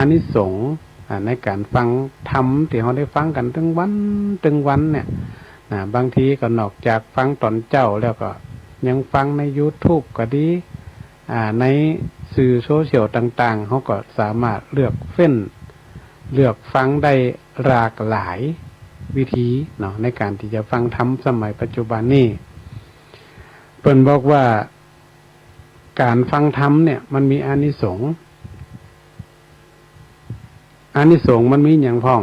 อานิสงส์ในการฟังธรรมที่เราได้ฟังกันถึงวันเนี่ยบางทีก็นอกจากฟังตอนเจ้าแล้วก็ยังฟังใน YouTube ก็ดีในสื่อโซเชียลต่างๆเขาก็สามารถเลือกฟังได้หลากหลายวิธีเนาะในการที่จะฟังธรรมสมัยปัจจุบันนี้เพิ่นบอกว่าการฟังธรรมเนี่ยมันมีอานิสงส์มันมีอย่างพ้อง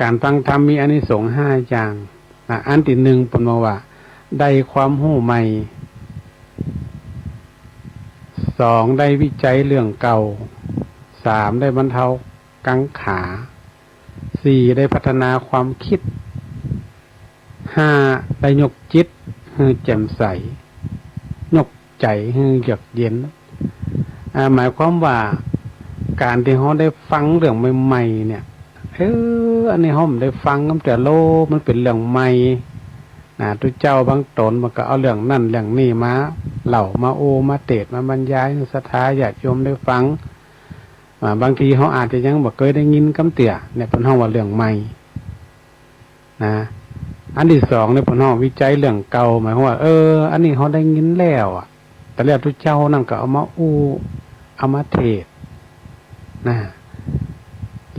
การฟังธรรมมีอานิสงส์5อย่างอันที่1เพิ่นบอกว่าได้ความรู้ใหม่2ได้วิจัยเรื่องเก่า3ได้บรรเทากังขา4ได้พัฒนาความคิด5ได้ยกจิตให้แจ่มใสยกใจให้เยือกเย็นหมายความว่าการที่เขาได้ฟังเรื่องใหม่ๆเนี่ยอันนี้เขาไม่ได้ฟังตั้งแต่โลมันเป็นเรื่องใหม่ทุกเจ้าบางตนมันก็เอาเรื่องนั่นเรื่องนี้มาเล่ามาโอมาเทศมาบรรยายให้ศรัทธาญาติโยมได้ฟังบางทีเขาอาจจะยังบ่เคยได้ยินคำเตี่ยเนี่ยเพิ่นเฮาว่าเรื่องใหม่อันที่2เนี่ยเพิ่นเฮาวิจัยเรื่องเก่าหมายความว่าอันนี้เขาได้ยินแล้วแต่แล้วทุกเจ้านั่นก็เอามาเอามาเทศ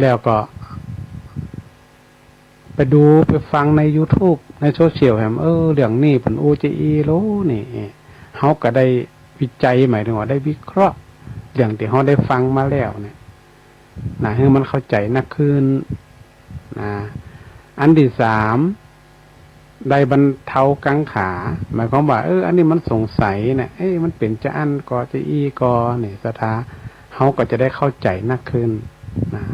แล้วก็ไปดูไปฟังใน YouTube ในโซเชียลแฮมเรื่องนี้เพิ่นจะโลนี่เฮาก็ได้วิจัยหมายถึงว่าได้วิเคราะห์เรื่องที่เฮาได้ฟังมาแล้วเนี่ยให้มันเข้าใจนักขึ้นอันที่3ได้บรรเทากังขาหมายความว่าอันนี้มันสงสัยเนี่ยมันเป็นจะอันกอจะอีกอเนี่ยศรัทธาเฮาก็จะได้เข้าใจนักขึ้น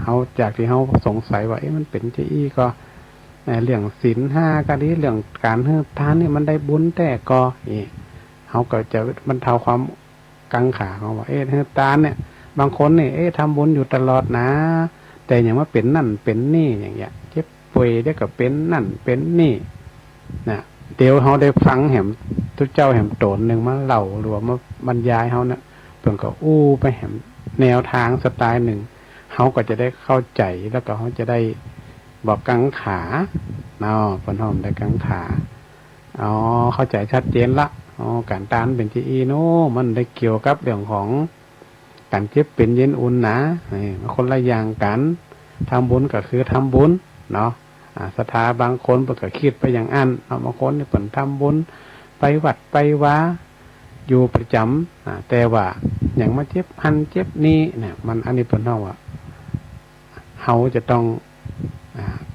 เฮาจากที่เฮาสงสัยว่ามันเป็นจะอีก็เรื่องศีล5ก็ดีเรื่องการให้ทานนี่มันได้บุญแต่ก็เฮาก็จะบรรเทาความกังขาของว่าให้ทานเนี่ยบางคนนี่ทำบุญอยู่ตลอดนะแต่อย่างว่าเป็นนั่นเป็นนี่อย่างเงี้ยเจ็บป่วยได้ก็เป็นนั่นเป็นนี่เดี๋ยวเฮาได้ฟังแหมทุกเจ้าแหมโตนนึงมาเล่าหรือว่ามาบรรยายเฮาเนี่ยเพิ่นก็ไปแหมแนวทางสไตล์หนึ่งเฮาก็จะได้เข้าใจแล้วก็เฮาจะได้บอกกังขาเพิ่นฮ้อมได้กังขาเข้าใจชัดเจนละการตานเป็นที่มันได้เกี่ยวกับเรื่องของการเจ็บเป็นเย็นอุ่นนะมันคนละอย่างกันทำบุญก็คือทำบุญเนาะศรัทธาบางคนเพิ่นก็คิดไปอย่างอันบางคนนี่เพิ่นทำบุญไปวัดไปวาอยู่ประจำแต่ว่าอย่างมาเจ็บหันเจ็บนี้เนี่ยมันอันนี้เพิ่นเฮาว่าเฮาจะต้อง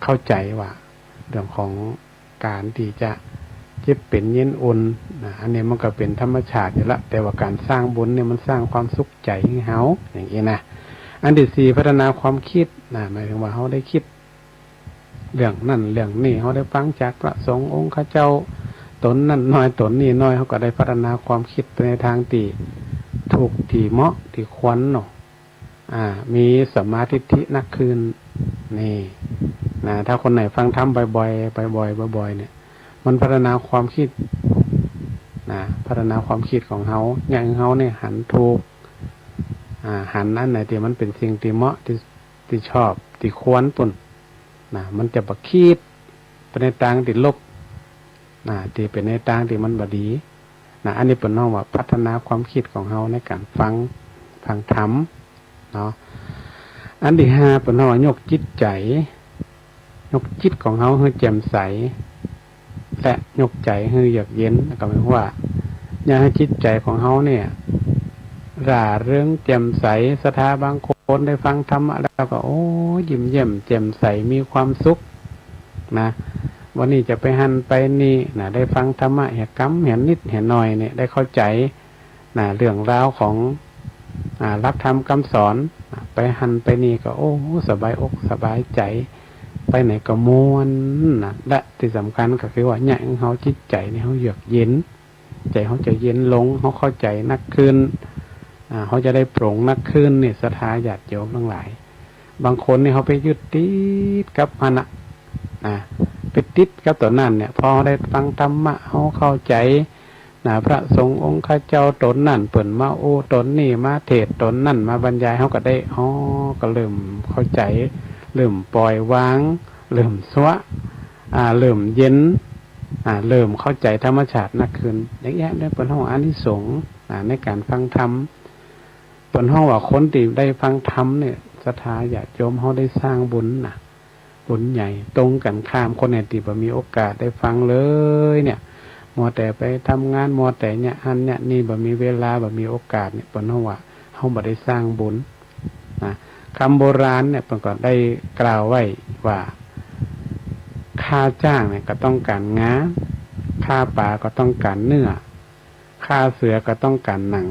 เข้าใจว่าเรื่องของการที่จะเจ็บเป็นเย็นอุ่นอันนี้มันก็เป็นธรรมชาติอยู่ละแต่ว่าการสร้างบุญเนี่ยมันสร้างความสุขใจให้เฮาอย่างนี้นะอันที่4พัฒนาความคิดหมายถึงว่าเฮาได้คิดเรื่องนั่นเรื่องนี้เฮาได้ฟังจากพระสงฆ์องค์ข้าเจ้าตนนั่นน้อยตนนี่น้อยเฮาก็ได้พัฒนาความคิดไปในทางที่ถูกที่เหมาะที่ควรเนาะมีสัมมาทิฏฐินักคืนนี่ถ้าคนไหนฟังธรรมบ่อยๆเนี่ยมันพัฒนาความคิดพัฒนาความคิดของเฮาอย่างเฮาเนี่ยหันถูกหันอันไหนที่มันเป็นสิ่งที่เหมาะที่ชอบที่ควรปุ่นมันจะบ่คิดไปในทางที่ลบที่เป็นในทางที่มันบ่ดีอันนี้เป็นน้องว่าพัฒนาความคิดของเฮาในการฟังธรรมเนาะอันที่5เป็นน้องยกจิตใจยกจิตของเฮาให้แจ่มใสและยกใจให้เยือกเย็นก็หมายความว่าอยากให้จิตใจของเฮาเนี่ยร่าเริงแจ่มใสศรัทธาบางคนได้ฟังธรรมะแล้วก็ยิ้มแย้มแจ่มใสมีความสุขวันนี้จะไปหันไปนี่ได้ฟังธรรมะเห็นกำเห็นนิดเห็นหน่อยเนี่ยได้เข้าใจเรื่องราวของรับธรรมคำสอนไปหันไปนี่ก็สบายอกสบายใจไปไหนก็ม่วนและที่สำคัญก็คือว่าเนี่ยเขาจิตใจเนี่ยเขาเยือกเย็นใจเขาจะเย็นลงเขาเข้าใจนักขึ้นเขาจะได้โปร่งนักขึ้นเนี่ยศรัทธาญาติโยมทั้งหลายบางคนเนี่ยเขาไปยึดติดกับมันไปติดกับตัวนั่นเนี่ยพอได้ฟังธรรมะเขาเข้าใจ พระสงฆ์องค์ข้าเจ้าตนนั่นเปิ่นมาโอ้ตนนี่มาเทศตนนั่นมาบรรยายเขาก็ได้ก็เริ่มเข้าใจเริ่มปล่อยวางเริ่มสวะเริ่มเย็นเริ่มเข้าใจธรรมชาตินักขึ้นอย่างเงี้ยได้เป็นห้องอานิสงส์ในการฟังธรรมเป็นห้องว่าคนที่ได้ฟังธรรมเนี่ยศรัทธาญาติโยมเขาได้สร้างบุญบุญใหญ่ตรงกันข้ามคนเนี่ยที่บ่มีโอกาสได้ฟังเลยเนี่ยมัวแต่ไปทำงานมัวแต่เนี่ยอันเนี่ยนี่บ่มีเวลาบ่มีโอกาสเนี่ยเป็นห้องว่าเขาบ่ได้สร้างบุญคำโบราณเนี่ยเป็นก็ได้กล่าวไว้ว่าค่าจ้างเนี่ยก็ต้องการง้าค่าป่าก็ต้องการเนื้อค่าเสือก็ต้องการหนัง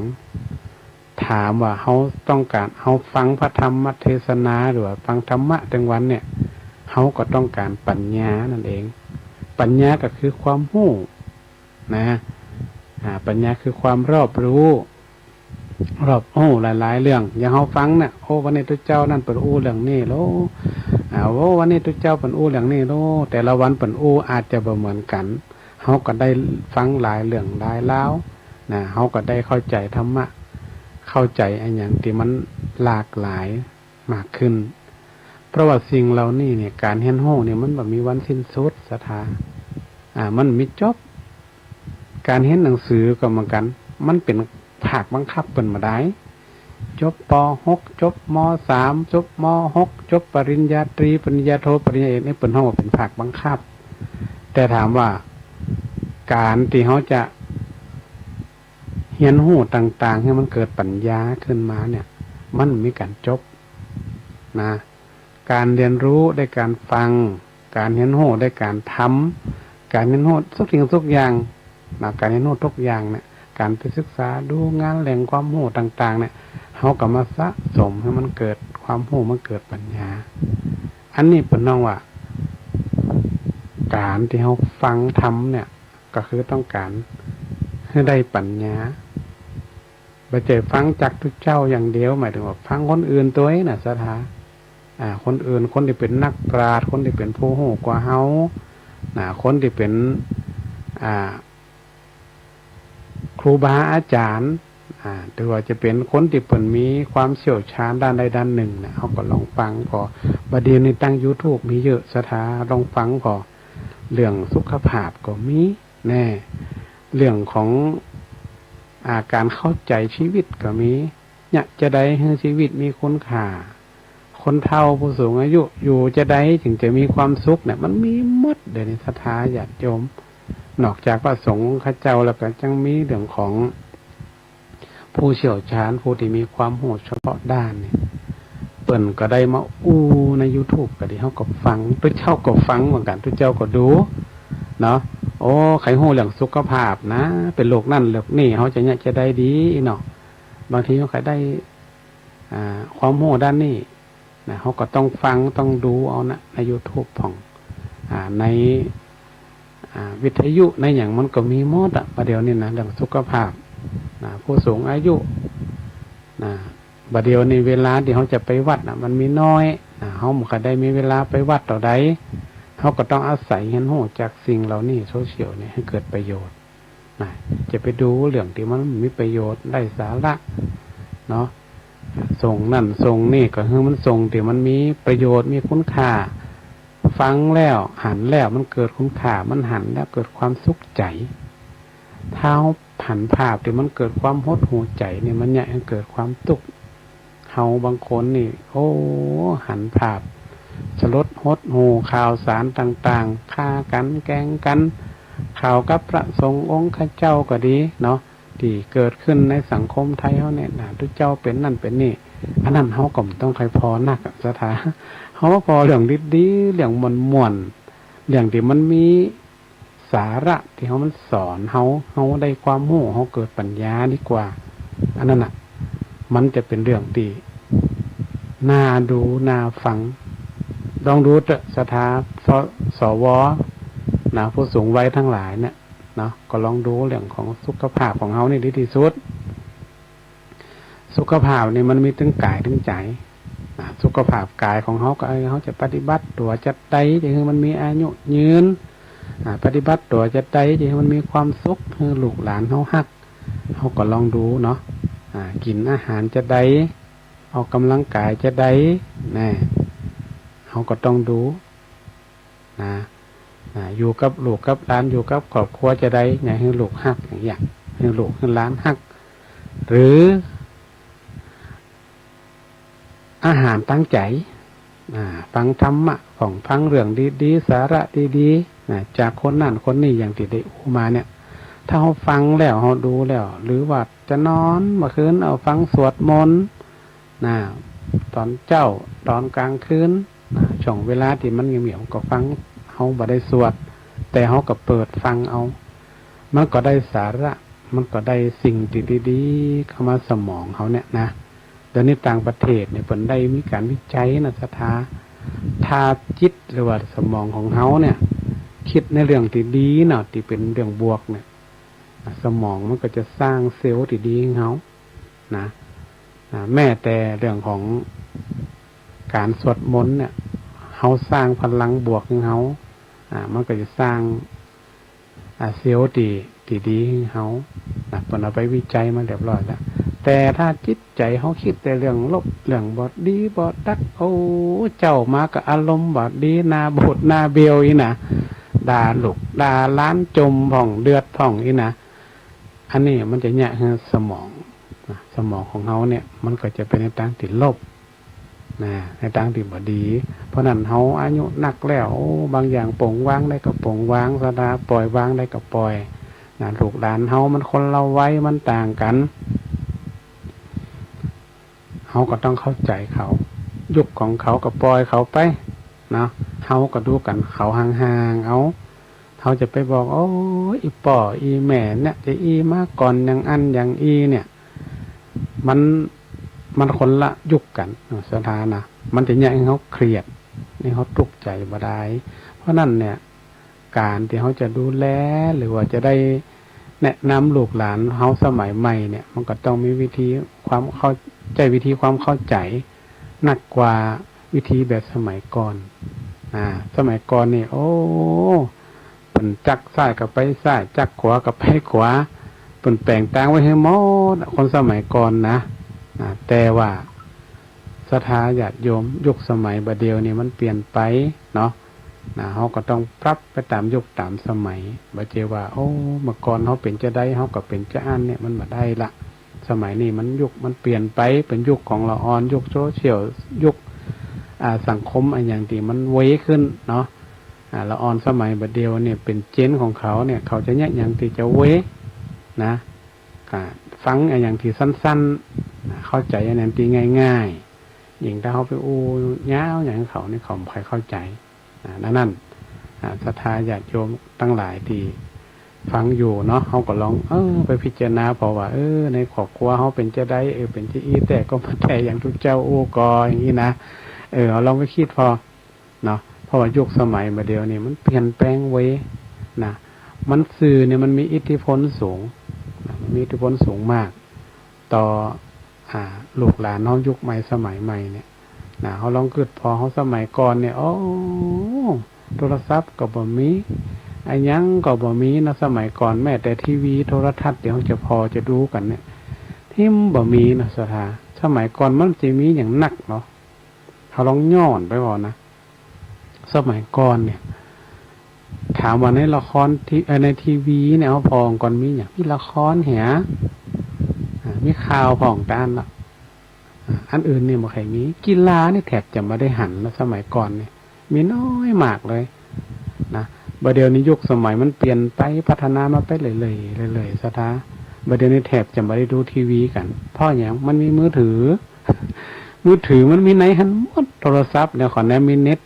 ถามว่าเขาต้องการเขาฟังพระธรรมเทศนาหรือว่าฟังธรรมะทั้งวันเนี่ยเขาก็ต้องการปัญญานั่นเองปัญญาก็คือความรู้ปัญญาคือความรอบรู้หลายๆเรื่องอย่างเขาฟังเนี่ยวันนี้ทุกเจ้านั่นเปิดเรื่องนี้แล้ววันนี้ทุกเจ้าเปิดเรื่องนี้แล้วแต่ละวันเปิดอาจจะบ่เหมือนกันเขาก็ได้ฟังหลายเรื่องหลายเล่าเขาก็ได้เข้าใจธรรมะเข้าใจอันอย่างที่มันหลากหลายมากขึ้นเพราะว่าสิ่งเหล่านี้เนี่ยการเห็นโหเนี่ยมันแบบมีวันสิ้นสุดศรัทธามันมีจบการเห็นหนังสือก็เหมือนกันมันเป็นภาคบังคับเป็นมาได้จบป .6 จบม .3 จบม .6 จบปริญญาตรีปริญญาโทปริญญาเอกนี่เป็นห้องว่าเป็นภาคบังคับแต่ถามว่าการที่เขาจะเห็นหูต่างๆให้มันเกิดปัญญาขึ้นมาเนี่ยมันมีการจบการเรียนรู้ได้การฟังการเห็นหูได้การทำการเห็นหูทุกสิ่งทุกอย่างการเห็นหูทุกอย่างเนี่ยการไปศึกษาดูงานแหล่งความรู้ต่างๆเนี่ยเขาก็มาสะสมให้มันเกิดความรู้มันเกิดปัญญาอันนี้เป็นน้องว่าการที่เขาฟังทำเนี่ยก็คือต้องการให้ได้ปัญญาไปเจอฟังจากทุกเจ้าอย่างเดียวหมายถึงว่าฟังคนอื่นตัวนี้ศรัทธาคนอื่นคนที่เป็นนักปราชญ์คนที่เป็นผู้รู้กว่าเฮาคนที่เป็นครูบาอาจารย์หรือว่าจะเป็นคนที่เปิ่นมีความเชี่ยวชาญด้านใดด้านหนึ่งเนี่ยเขาก็ลองฟังพอประเดี๋ยวนี้ตั้ง YouTube มีเยอะศรัทธาลองฟังพอเรื่องสุขภาพก็มีแน่เรื่องของการเข้าใจชีวิตก็มีเนี่ยจะได้ให้ชีวิตมีคุณค่าคนเฒ่าผู้สูงอายุอยู่จะได้ถึงจะมีความสุขเนี่ยมันมีหมดเดี๋ยวนี้ศรัทธาญาติโยมนอกจากพระสงฆ์ข้าเจ้าแล้วก็จังมีเรื่องของผู้เชี่ยวชาญผู้ที่มีความรู้เฉพาะด้านเนี่ยเปิ่นก็ได้มาใน YouTube ก็ดีเฮาก็ฟังทุกเจ้าก็ฟังเหมือนกันทุกเจ้าก็ดูเนาะใครรู้เรื่องสุขภาพนะเป็นโรคนั่นโรคนี่เฮาจะได้ดีเนาะบางทีเขาใครได้ความรู้ด้านนี้นะเฮาก็ต้องฟังต้องดูเอานะใน YouTube ของในวิทยุในอย่างมันก็มีหมดประเดี๋ยวนี้นะเรื่องสุขภาพผู้สูงอายุประเดี๋ยวนี้เวลาที่เขาจะไปวัดมันมีน้อยเขาไม่ได้มีเวลาไปวัดต่อใดเขาก็ต้องอาศัยเห็นหูจากสิ่งเหล่านี้โซเชียลเนี่ยให้เกิดประโยชน์จะไปดูเรื่องที่มันมีประโยชน์ได้สาระเนาะส่งนั่นส่งนี่ก็คือมันส่งที่มันมีประโยชน์มีคุณค่าฟังแล้วหันแล้วมันเกิดคุณค่ามันหันแล้วเกิดความสุขใจถ้าหันภาพที่มันเกิดความหดหู่ใจเนี่ยมันเนี่ยเกิดความตุกเฮาบางคนนี่หันภาพสลดหดหูข่าวสารต่างๆฆ่ากันแกล้งกันข่าวกับพระสงฆ์องค์ข้าเจ้าก็ดีเนาะที่เกิดขึ้นในสังคมไทยเฮาเนี่ยทุกเจ้าเป็นนั่นเป็นนี่อันนั้นเฮาก็ต้องใครพอนักสถาเฮาพอเรื่องดีๆเรื่องม่วนๆเรื่องที่มันมีสาระที่เขามันสอนเขาได้ความรู้เขาเกิดปัญญาดีกว่าอันนั้นมันจะเป็นเรื่องที่น่าดูน่าฟังลองดูเถอะสถาสวผู้สูงวัยทั้งหลายเนี่ยเนาะก็ลองดูเรื่องของสุขภาพของเขานี่ดีที่สุดสุขภาพนี่มันมีทั้งกายทั้งใจสุขภาพกายของเขาก็เขาจะปฏิบัติตัวจัดใจจะคือมันมีอายุยืน ปฏิบัติตัวจะได้ที่มันมีความสุขให้ลูกหลานเขาฮักเขาก็ลองดูเนาะกินอาหารจะได้ออกกำลังกายจะได้นะเขาก็ต้องดูนะอยู่กับลูกกับหลานอยู่กับครอบครัวจะได้ไงให้ลูกฮักอย่างให้ลูกให้หลานฮักหรืออาหารตั้งใจฟังธรรมะของฟังเรื่องดีๆสาระดีๆจากคนนั่นคนนี้อย่างที่ได้อูมาเนี่ยถ้าเขาฟังแล้วเขาดูแล้วหรือว่าจะนอนเมื่อคืนเอาฟังสวดมนต์ตอนเจ้าตอนกลางคืนช่วงเวลาที่มันเหงี่ยวก็ฟังเขาบ่ได้สวดแต่เขาก็เปิดฟังเอามันก็ได้สาระมันก็ได้สิ่งดีๆเข้ามาสมองเขาเนี่ยนะเดี๋ยวนี้ต่างประเทศเนี่ยผลได้มีการวิจัยนะสถาทาจิตหรือว่าสมองของเขาเนี่ยคิดในเรื่องที่ดีเนาะที่เป็นเรื่องบวกเนี่ยสมองมันก็จะสร้างเซลล์ที่ดีของเขานะแม้แต่เรื่องของการสวดมนต์เนี่ยเขาสร้างพลังบวกของเขามันก็จะสร้างเซลล์ที่ดีของเขาผลเอาไปวิจัยมาเรียบร้อยแล้วแต่ถ้าจิตใจเขาคิดแต่เรื่องลบเรื่องบอดดีบอดดักโอ้เจ้ามากับอารมณ์บอดดีนาบดนาเบียวอีนะด่าลูกด่าล้านจมผ่องเดือดผ่องอีนะอันนี้มันจะแยกสมองของเขาเนี่ยมันก็จะเป็นในทางติดลบในทางที่บดีเพราะนั้นเขาอายุนักแล้วบางอย่างปล่งวางได้ก็ปล่งวางสดาปล่อยวางได้ก็ปล่อยลูกหลานเขามันคนเราไว้มันต่างกันเขาก็ต้องเข้าใจเขายุคของเขาก็ปล่อยเขาไปนะเขาก็ดูกันเขาห่างๆเขาจะไปบอกโอ้อีป่ออีแม่เนี่ยจะอีมาก่อนอย่างอันอย่างอีเนี่ยมันคนละยุคกันสถานะมันจะแย่งเขาเครียดนี่เขาทุกข์ใจบ่ได้เพราะนั่นเนี่ยการที่เขาจะดูแลหรือว่าจะได้แนะนำลูกหลานเขาสมัยใหม่เนี่ยมันก็ต้องมีวิธีความเข้าใจวิธีความเข้าใจหนักกว่าวิธีแบบสมัยก่อนสมัยก่อนนี่โอ้เป็นจักซ้ายกับไปซ้ายจักขวากับไปขวาเป็นแปลงต่างไว้ให้หมดคนสมัยก่อนนะแต่ว่าศรัทธาญาติโยมยุคสมัยบัดเดียวนี่มันเปลี่ยนไปเนาะเขาก็ต้องปรับไปตามยุคตามสมัยบ่เจว่าโอ้เมื่อก่อนเขาเป็นจะได้เขาก็เป็นจะอันเนี่ยมันบ่ได้ละสมัยนี้มันยุคมันเปลี่ยนไปเป็นยุคของละออนยุคโซเชียลยุคสังคมอันอย่างที่มันเว้ขึ้นเนาะละออนสมัยบัดเดียวเนี่ยเป็นเจนของเขาเนี่ยเขาจะเนี่ยอย่างที่จะเว้นะฟังอย่างที่สั้นๆเข้าใจอย่างที่ง่ายๆอย่างถ้าเขาไปอู้ยาวอย่างเขาเนี่ยเขาไม่เข้าใจนั่นศรัทธาญาติโยมตั้งหลายที่ฟังอยู่เนาะเขาก็ลองไปพิจารณาเพราะว่าในครอบครัวเขาเป็นจะได้เป็นจะอีแต่ก็มาแต่อย่างทุกเจ้าโอ้กออย่างนี้นะเราลองไปคิดพอเนาะเพราะว่ายุคสมัยมาเดียวนี่มันเปลี่ยนแปลงไว้นะมันสื่อเนี่ยมันมีอิทธิพลสูงมีอิทธิพลสูงมากต่อลูกหลานน้องยุคใหม่สมัยใหม่เนี่ยเขาลองเกิดพอเขาสมัยก่อนเนี่ยโอ้โทรศัพท์ก็บ่มีไอ้ยังก็บ่มีนะสมัยก่อนแม้แต่ทีวีโทรทัศน์เดี๋ยวจะพอจะดูกันเนี่ยที่บ่มีนะสถาสมัยก่อนมันจะมีอย่างหนักเนาะเขาลองย้อนไปก่อนนะสมัยก่อนเนี่ยถามว่าในละครที่ในทีวีเนี่ยเขาพองก่อนมีอย่างมีละครเหี้ยมีข่าวพองด้านละอันอื่นเนี่ยบ่ใครมีกีฬาเนี่ยแทบจะไม่ได้หันนะสมัยก่อนเนี่ยมีน้อยมากเลยนะบัดเดี๋ยวนี้ยุคสมัยมันเปลี่ยนไปพัฒนามาไปเลยสถาบัดเดี๋ยวนี้แทบจะไม่ได้ดูทีวีกันเพราะอย่างมันมีมือถือมันมีไหนหันหมดโทรศัพท์เนี่ยขอแนมีเน็ต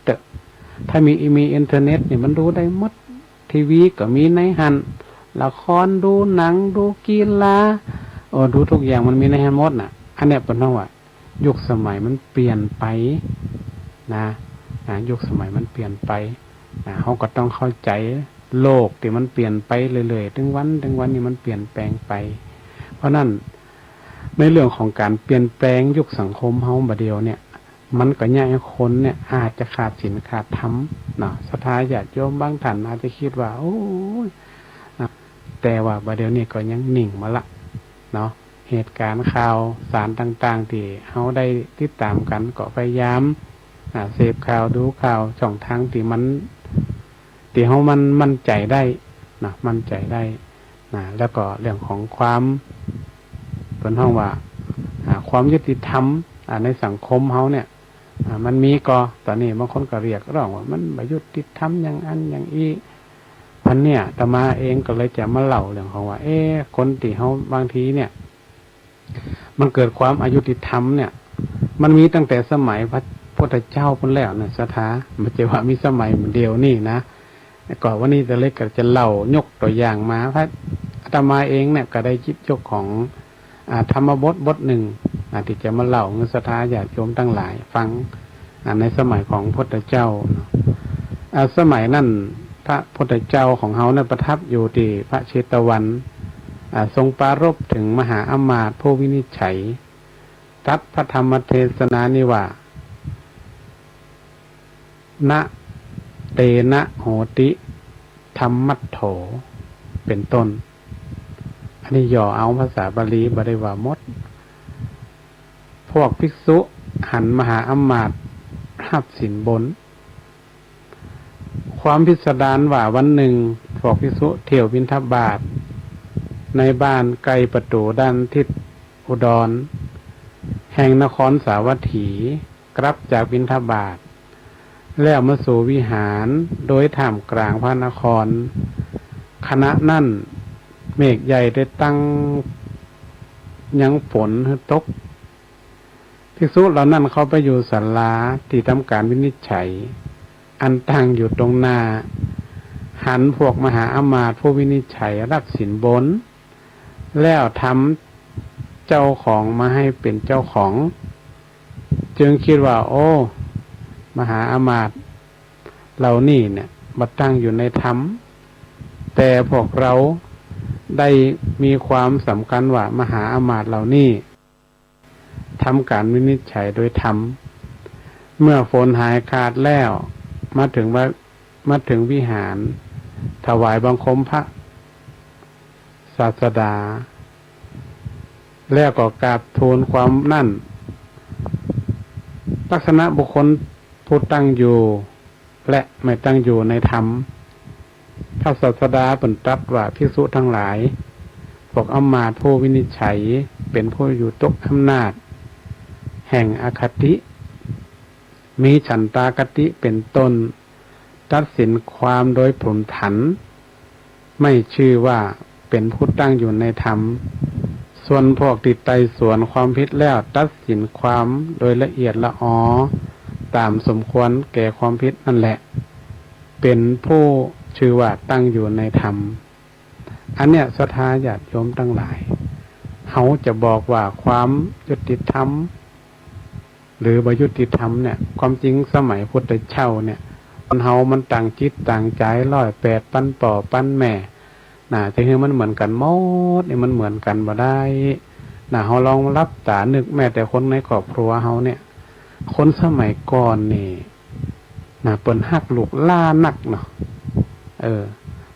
ถ้ามีอินเทอร์เน็ตเนี่ยมันดูได้หมดทีวีก็มีในหันละครดูหนังดูกีฬาดูทุกอย่างมันมีในหันหมดน่ะอันเนี้ยเป็นเพราะว่ายุคสมัยมันเปลี่ยนไปนะยุคสมัยมันเปลี่ยนไปเขาก็ต้องเข้าใจโลกที่มันเปลี่ยนไปเลยๆถึงวันนี้มันเปลี่ยนแปลงไปเพราะนั้นในเรื่องของการเปลี่ยนแปลงยุคสังคมเฮาบัดเดียวเนี่ย มันก็ยากให้คนเนี่ยอาจจะขาดศีลขาดธรรมเนาะศรัทธาญาติโยมบางท่านอาจจะคิดว่าโอ้ยนะแต่ว่าบัดเดี๋ยวนี้ก็ยังนิ่งมาละเนาะเหตุการณ์ข่าวสารต่างๆที่เฮาได้ติดตามกันก็พยายามเสพข่าวดูข่าวช่องทางที่เฮามันมั่นใจได้นะมั่นใจได้นะแล้วก็เรื่องของความเป็นห้องว่าความยุติธรรมในสังคมเฮาเนี่ยมันมีก็ตอนนี้บางคนก็เรียกร้องว่ามันบ่ยุติธรรมอย่างอันอย่างอีพันเนี่ยอาตมาเองก็เลยจะมาเล่าเรื่องของว่าคนที่เฮาบางทีเนี่ยมันเกิดความอยุติธรรมเนี่ยมันมีตั้งแต่สมัยพระพุทธเจ้าพุ่นแล้วนะศรัทธาไม่ใช่ว่ามีสมัยเดียวนี่นะก่อนวันนี้จะเล็กก็จะเล่ายกตัวอย่างมาพระอาตมาเองเนี่ยก็ได้จิบยกของธรรมบทหนึ่งที่จะมาเล่าเงินศรัทธาญาติโยมตั้งหลายฟังในสมัยของพระพุทธเจ้าสมัยนั้นพระพุทธเจ้าของเฮาเนี่ยประทับอยู่ที่พระเชตวันทรงปรารภถึงมหาอมาตย์ผู้วินิจฉัยตัดพระธรรมเทศนานิว่านะเตนะโหติธรรมัตโถเป็นต้นอันนี้ย่อเอาภาษาบาลีบริวามดพวกภิกษุหันมหาอมาตย์หับสินบนความพิสดารว่าวันหนึ่งพวกภิกษุเที่ยวบิณฑบาตในบ้านไกลประตูด้านทิศอุดรแห่งนครสาวัตถีกลับจากบิณฑบาตแล้วมาสู่วิหารโดยท่ามกลางพระนครคณะนั่นเมฆใหญ่ได้ตั้งยังฝนตกภิกษุเหล่านั้นเขาไปอยู่ศาลาที่ทำการวินิจฉัยอันตั้งอยู่ตรงหน้าหันพวกมหาอมาตย์ผู้วินิจฉัยรับสินบนแล้วทำเจ้าของมาให้เป็นเจ้าของจึงคิดว่าโอ้มหาอมาตย์เหล่านี้เนี่ยมาตั้งอยู่ในธรรมแต่พวกเราได้มีความสำคัญว่ามหาอมาตย์เหล่านี้ทำการวินิจฉัยโดยธรรมเมื่อฝนหายขาดแล้วมาถึงวิหารถวายบังคมพระศาสดาแล้วก็กราบทูลความนั่นลักษณะบุคคลผู้ตั้งอยู่และไม่ตั้งอยู่ในธรรมพระศาสดาเป็นตรัสว่าภิกษุทั้งหลายพวกอมาตย์ผู้วินิจฉัยเป็นผู้อยู่ตกอำนาจแห่งอคติมีฉันตากติเป็นต้นตัดสินความโดยผลผันไม่ชื่อว่าเป็นผู้ตั้งอยู่ในธรรมส่วนพวกติดไต่สวนความผิดแล้วตัดสินความโดยละเอียดละออตามสมควรแก่ความผิดนั่นแหละเป็นผู้ชื่อว่าตั้งอยู่ในธรรมอันเนี้ยศรัทธาญาติโยมทั้งหลายเขาจะบอกว่าความยุติธรรมหรือบ่ยุติธรรมเนี่ยความจริงสมัยพุทธเจ้าเนี่ยคนเฮามันต่างจิตต่างใจ108ปั้นป่อปั้นแม่แต่คือมันเหมือนกันหมดนี่มันเหมือนกันบ่ได้เฮาลองรับตานึกแม้แต่คนในครอบครัวเฮาเนี่ยคนสมัยก่อนนี่เปิ้นฮักลูกล่านักเนาะ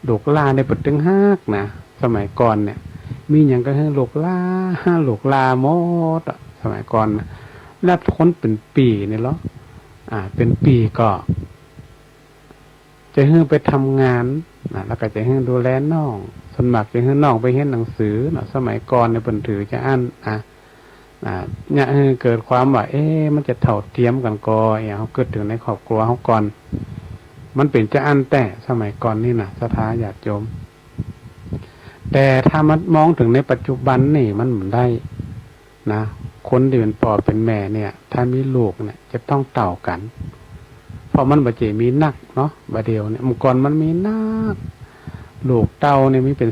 ลูกล่าได้เปิ้นถึงฮักนะสมัยก่อนเนี่ยมีหยังก็ให้ลูกล่าหมดสมัยก่อนนะแล้วคนเป็นปีนี่เหรอเป็นปีก็จะให้ไปทำงานแล้วก็จะให้ดูแลน้องส่วนมากจะให้น้องไปเรียนหนังสือสมัยก่อนเนี่ยเพิ่นถือจะอ่านเนี่ยเกิดความว่ามันจะเท่าเทียมกันก่อเฮาเกิดถึงในครอบครัวเฮาก่อนมันเป็นจะอ่านแต่สมัยก่อนนี่นะศรัทธาญาติโยมแต่ถ้ามันมองถึงในปัจจุบันนี่มันบ่ได้นะคนที่เป็นพ่อเป็นแม่เนี่ยถ้ามีลูกเนี่ยจะต้องเต่ากันเพราะมันบ่เจมีนักเนาะบ่เดียวเนี่ยเมื่อก่อนมันมีนักลูกเต่าเนี่ยมีเป็น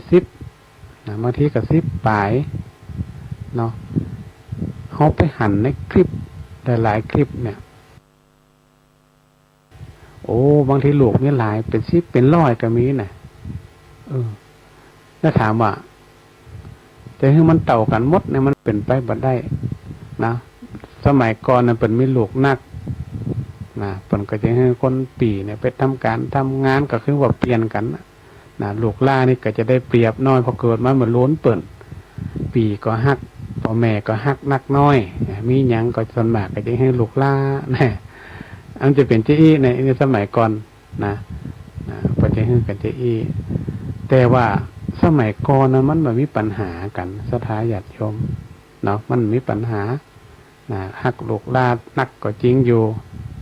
10บางทีก็10ปลายเนาะเฮาไปหันในคลิปหลายๆคลิปเนี่ยโอ้บางทีลูกมีหลายเป็น10เป็น100ก็มีน่ะแล้วถามว่าจะให้มันเต่ากันหมดเนี่ยมันเป็นไปบ่ได้นะ สมัยก่อนนั้นเป็นมีลูกนักนะเพิ่นก็จะให้คนปีเนี่ยไปทำการทำงานก็คือว่าเปลี่ยนกันนะลูกล่านี่ก็จะได้เปรียบน้อยพอเกิดมาเหมือนล้นเปิ่นปีก็ฮักพ่อแม่ก็ฮักนักน้อยมีหยังก็ส่วนมากก็จะให้ลูกล่านะอันจะเป็นเจ้าอี้ในสมัยก่อนนะเพิ่นจะให้กันเจ้าอี้แต่ว่าสมัยก่อนนะมันบ่มีปัญหากันสถาญาติโยมเนาะมันมีปัญหานะฮักลูกล่านักก็จริงอยู่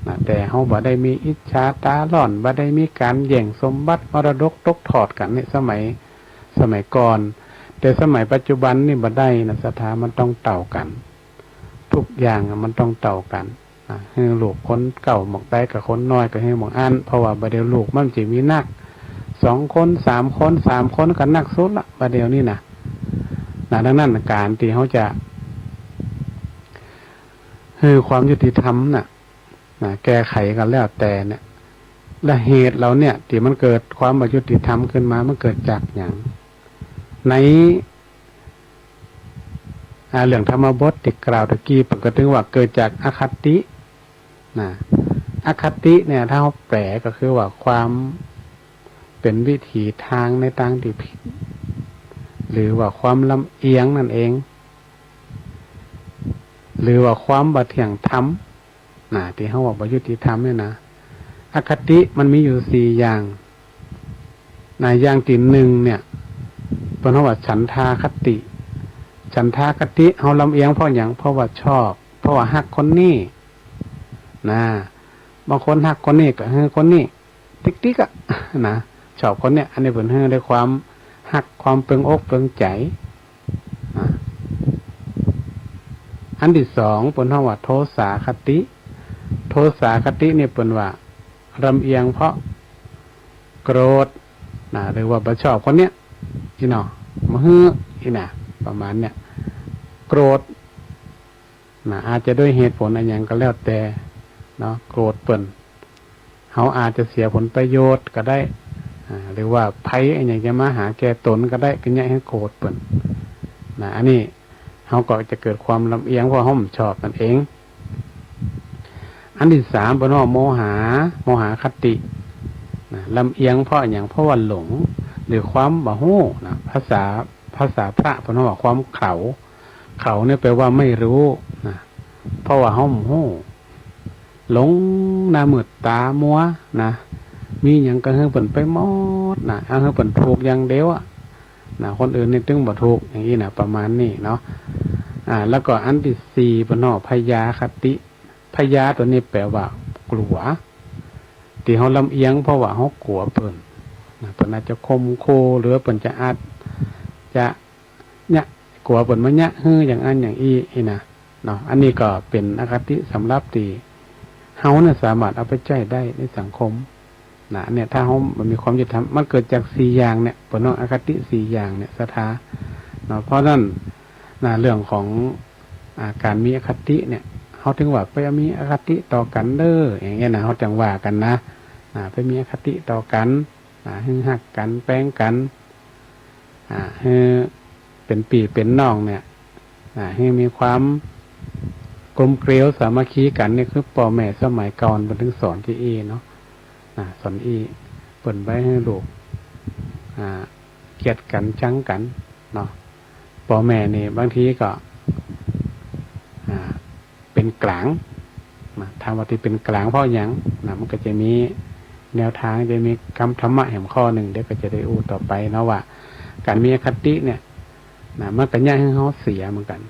นะแต่เฮาบ่ได้มีอิจฉาตาร้อนบ่ได้มีการแย่งสมบัติมรดกตกทอดกันในสมัยก่อนแต่สมัยปัจจุบันนี่บ่ได้นะสถามันต้องเต่ากันทุกอย่างมันต้องเต่ากันให้ลูกคนเก่าหมกได้กับคนน้อยก็ให้หมกอันเพราะว่าบ่เดียวลูกมันสิมีนัก2 คน3 คน3 คนก็นักสุดละบ่เดียวนี่นะดังนั้นการที่เฮาจะคือความยุติธรรมแก้ไขกันแล้วแต่เนี่ยและเหตุเราเนี่ยที่มันเกิดความบ่ยุติธรรมขึ้นมามันเกิดจากอย่างในเรื่องธรรมบทที่กล่าวตะกี้ปกติว่าเกิดจากอคติอคติเนี่ยถ้าเราแปลก็คือว่าความเป็นวิถีทางในทางที่ผิดหรือว่าความลำเอียงนั่นเองหรือว่าความบ่เที่ยงธรรมที่เขาบอกบ่ยุติธรรมเนี่ยนะอคติมันมีอยู่4อย่างอย่างที่1เนี่ยเป็นคำว่าฉันทาคติฉันทาคติเขาลำเอียงเพราะอย่างเพราะว่าชอบเพราะว่าฮักคนนี้บางคนฮักคนนี้ก็ให้คนนี้ติ๊กนะชอบคนเนี้ยอันนี้เป็นให้ด้วยความฮักความเปิงอกเปิงใจอันที่2เป็นคำว่าโทสาคติโทสาคติเนี่ยเป็นว่าลำเอียงเพราะโกรธหรือว่าบ่ชอบคนเนี้ยอีเนาะมาฮื้ออีน่ะประมาณเนี้ยโกรธอาจจะด้วยเหตุผลอะไรอย่างก็แล้วแต่เนาะโกรธเปิ่นเขาอาจจะเสียผลประโยชน์ก็ได้หรือว่าภัยอะไรอย่างจะมาหาแก่ตนก็ได้ก็เนี่ยให้โกรธเปิ่นอันนี้เขาก็จะเกิดความลำเอียงเพราะเขาไม่ชอบนั่นเองอันที่3เป็นว่าโมหะคติลำเอียงเพราะอย่างเพราะว่าหลงหรือความบ่ฮู้ภาษาพระเป็นว่าความเขาเนี่ยแปลว่าไม่รู้เพราะว่าเขาบ่ฮู้หลงหน้ามืดตามัวมีอย่างก็ให้เปิ่นไปหมดเอาให้เปิ่นถูกอย่างเดียวคนอื่นนี่ตึงบ่ถูกอย่างนี้ประมาณนี้เนาะแล้วก็อันที่4เป็นพยาคติพยาตัวนี้แปลว่ากลัวที่เขาลำเอียงเพราะว่าเขากลัวเปิ่นอาจจะคมโคหรือเปิ่นจะอาจจะเนี่ยกลัวเปิ่นมาเนี่ยอย่างอันอย่างอีนะเนาะอันนี้ก็เป็นอคติสำหรับที่เขาเนี่ยสามารถเอาไปใช้ได้ในสังคมเนี่ยถ้าเขามันมีความยุติธรรมมันเกิดจาก4อย่างเนี่ยเปิ่นอคติ4อย่างเนี่ยศรัทธาเนาะเพราะนั้นเรื่องของการมีอคติเนี่ยเขาถึงว่าไปมีอคติต่อกันเด้ออย่างเงี้ยเขาจังว่ากันไปมีอคติต่อกันให้หักกันแป้งกันให้เป็นปีเป็นน้องเนี่ยให้มีความกลมเกลียวสามัคคีกันนี่คือพ่อแม่สมัยก่อนมันถึงสอนที่เนาะสอนเปิ่นไว้ให้ลูกเกลียดกันชังกันเนาะพ่อแม่นี่บางทีก็เป็นกลางทำว่าที่เป็นกลางเพราะอย่างมันก็จะมีแนวทางจะมีคำธรรมะแห่งข้อหนึ่งเดี๋ยวก็จะได้อู้ต่อไปเนาะว่าการมีอคติเนี่ยมันก็ย่าให้เขาเสียเหมือนกัน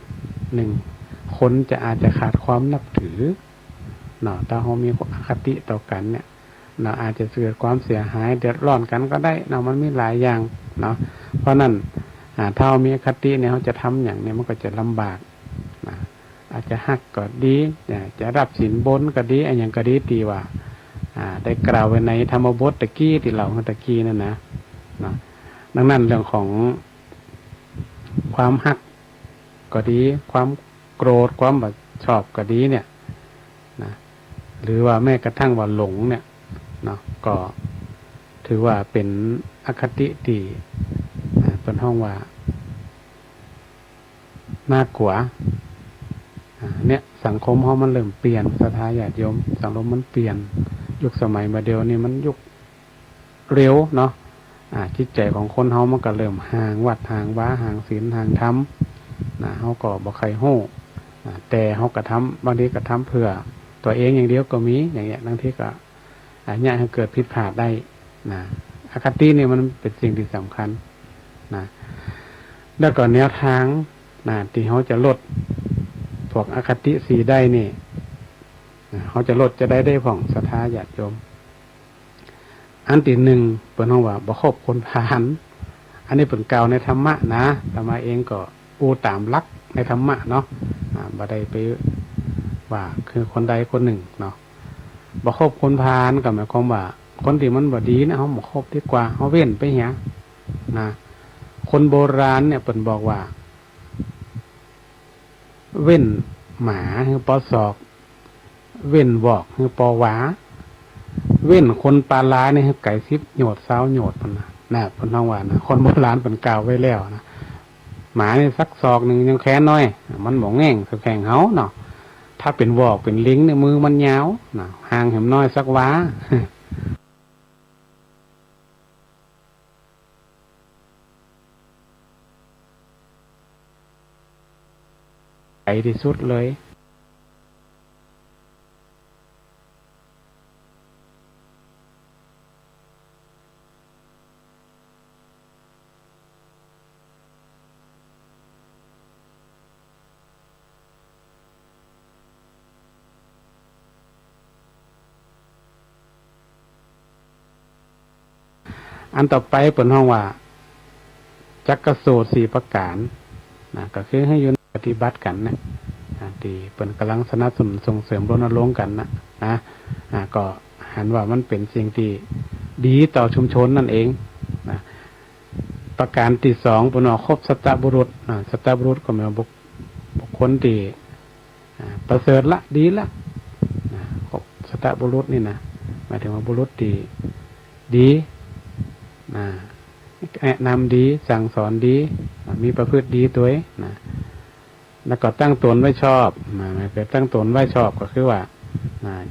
1คนจะอาจจะขาดความนับถือเนาะถ้าเขามีอคติต่อกันเนี่ยอาจจะเกิดความเสียหายเดือดร้อนกันก็ได้มันมีหลายอย่างเนาะเพราะนั้นถ้าเขามีอคติเนี่ยเขาจะทำอย่างนี้มันก็จะลำบากอาจจะหักก็ดีจะรับสินบนก็ดีอย่างก็ดีตีว่าได้กล่าวไว้ในธรรมบทตะกี้ที่เราตะกี้นั่นนะดังนั้นเรื่องของความหักก็ดีความโกรธความแบบชอบก็ดีเนี่ยหรือว่าแม้กระทั่งว่าหลงเนี่ยก็ถือว่าเป็นอคติที่เป็นห้องว่าน่ากลัว เนี่ยสังคมเขามันเริ่มเปลี่ยนศรัทธาญาติโยมสังคมมันเปลี่ยนยุคสมัยมาเดียวนี่มันยุคเร็วเนาะจิตใจของคนเขามันก็เริ่มห่างวัดห่างว้าห่างศีลห่างธรรมเขาก็บ่ใครโห่แต่เขากระทำบางทีกระทำเพื่อตัวเองอย่างเดียวก็มีอย่างเงี้ยบางทีก็เนี่ยให้เกิดผิดพลาดได้นะอคตินี่มันเป็นสิ่งที่สำคัญนะแล้วก็แนวทางที่เขาจะลดพวกอคติสีได้นี่เขาจะลดจะได้ผ่องศรัทธาญาติโยมอันที่หนึ่งเป็นห้องว่าบ่คบคนพาลอันนี้เป็นกล่าวในธรรมะนะธรรมะเองก็ปูตามลักในธรรมะเนาะบ่ได้ไปว่าคือคนใดคนหนึ่งเนาะบ่คบคนพาลก็หมายความว่าคนที่มันบ่ดีนะเขาบ่คบดีกว่าเขาเว้นไปเหี้ยนะคนโบราณเนี่ยเพิ่นบอกว่าเว้นหมาคือปอศอกเว้นวอกคือปอหวาเว้นคนปลาล้านี่คือไก่ซิบโหยดเซ้าโหยดพุ่นนะเพิ่นว่านะคนโบราณเพิ่นกล่าวไว้แล้วนะหมานี่สักศอกนึงยังแค้นน้อยมันบ่แง่งสักแข่งเฮาเนาะถ้าเป็นวอกเป็นลิงเนี่ยมือมันยาวนะห่างแหมน้อยสักว้าใหญ่ที่สุดเลยอันต่อไปเปิดห้องว่าจักกสูตร4ประการก็คือให้อยู่ปฏิบัติกันนะที่เปิดกำลังสนับสนุนส่งเสริมรณรงค์กันนะก็หันว่ามันเป็นสิ่งที่ดีต่อชุมชนนั่นเองนะประการที่สองเปิดว่าครบสัตตบุรุษสัตตบุรุษก็หมายบุคคลที่ประเสริฐละดีละครบสัตตบุรุษนี่นะหมายถึงว่าบุรุษที่ดีแนะนำดีสั่งสอนดีมีประพฤติดีตัวนะแล้วก็ตั้งตนไว้ชอบเกิดตั้งตนไว้ชอบก็คือว่า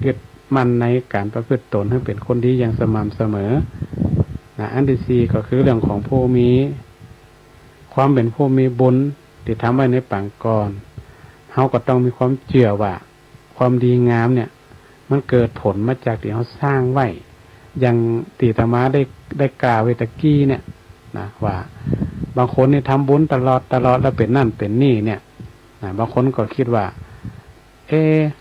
ยึดมั่นในการประพฤติตนให้เป็นคนดีอย่างสม่ำเสมออันที่สี่ก็คือเรื่องของผู้มีความเป็นผู้มีบุญที่ทำไว้ในปางก่อนเขาก็ต้องมีความเชื่อว่าความดีงามเนี่ยมันเกิดผลมาจากที่เขาสร้างไว้อย่างตีธรรมะได้กล่าวไว้ตะกี้เนี่ยนะว่าบางคนนี่ทำบุญตลอดแล้วเป็นนั่นเป็นนี่เนี่ยบางคนก็คิดว่า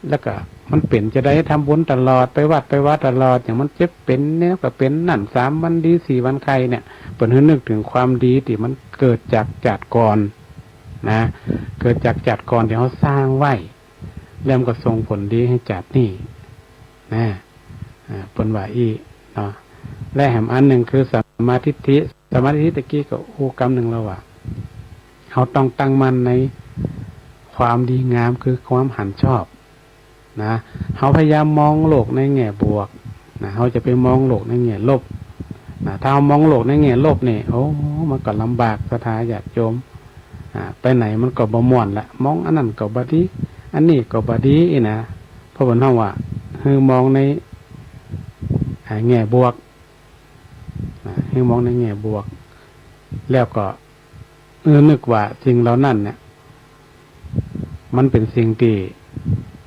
แล้วก็มันเป็นจะได้ทำบุญตลอดไปวัดตลอดอย่างมันเจ็บเป็นเนี่ยก็เป็นนั่น3 วันดี4 วันไข้เนี่ยเปิดให้นึกถึงความดีที่มันเกิดจากจัดก่อนนะเกิดจากจัดก่อนที่เขาสร้างไว้แล้วก็ส่งผลดีให้จัดนี่นะผลว่าอีเนาะและแหมอันหนึ่งคือสมาธิตะกี้ก็กรรมหนึ่งแล้วว่าเขาต้องตั้งมั่นในความดีงามคือความหันชอบนะเขาพยายามมองโลกในแง่บวกนะเขาจะไปมองโลกในแง่ลบนะถ้าเขามองโลกในแง่ลบเนี่ยมันก็ลำบากศรัทธาญาติโยมไปไหนมันก็บ่ม่วนละมองอันนั้นก็บ่ดีอันนี้ก็บ่ดีนะเพราะว่าเฮาว่าคือมองในแง่บวกให้มองในแง่บวกแล้วก็นึกว่าสิ่งเหล่านั้นเนี่ยมันเป็นสิ่งที่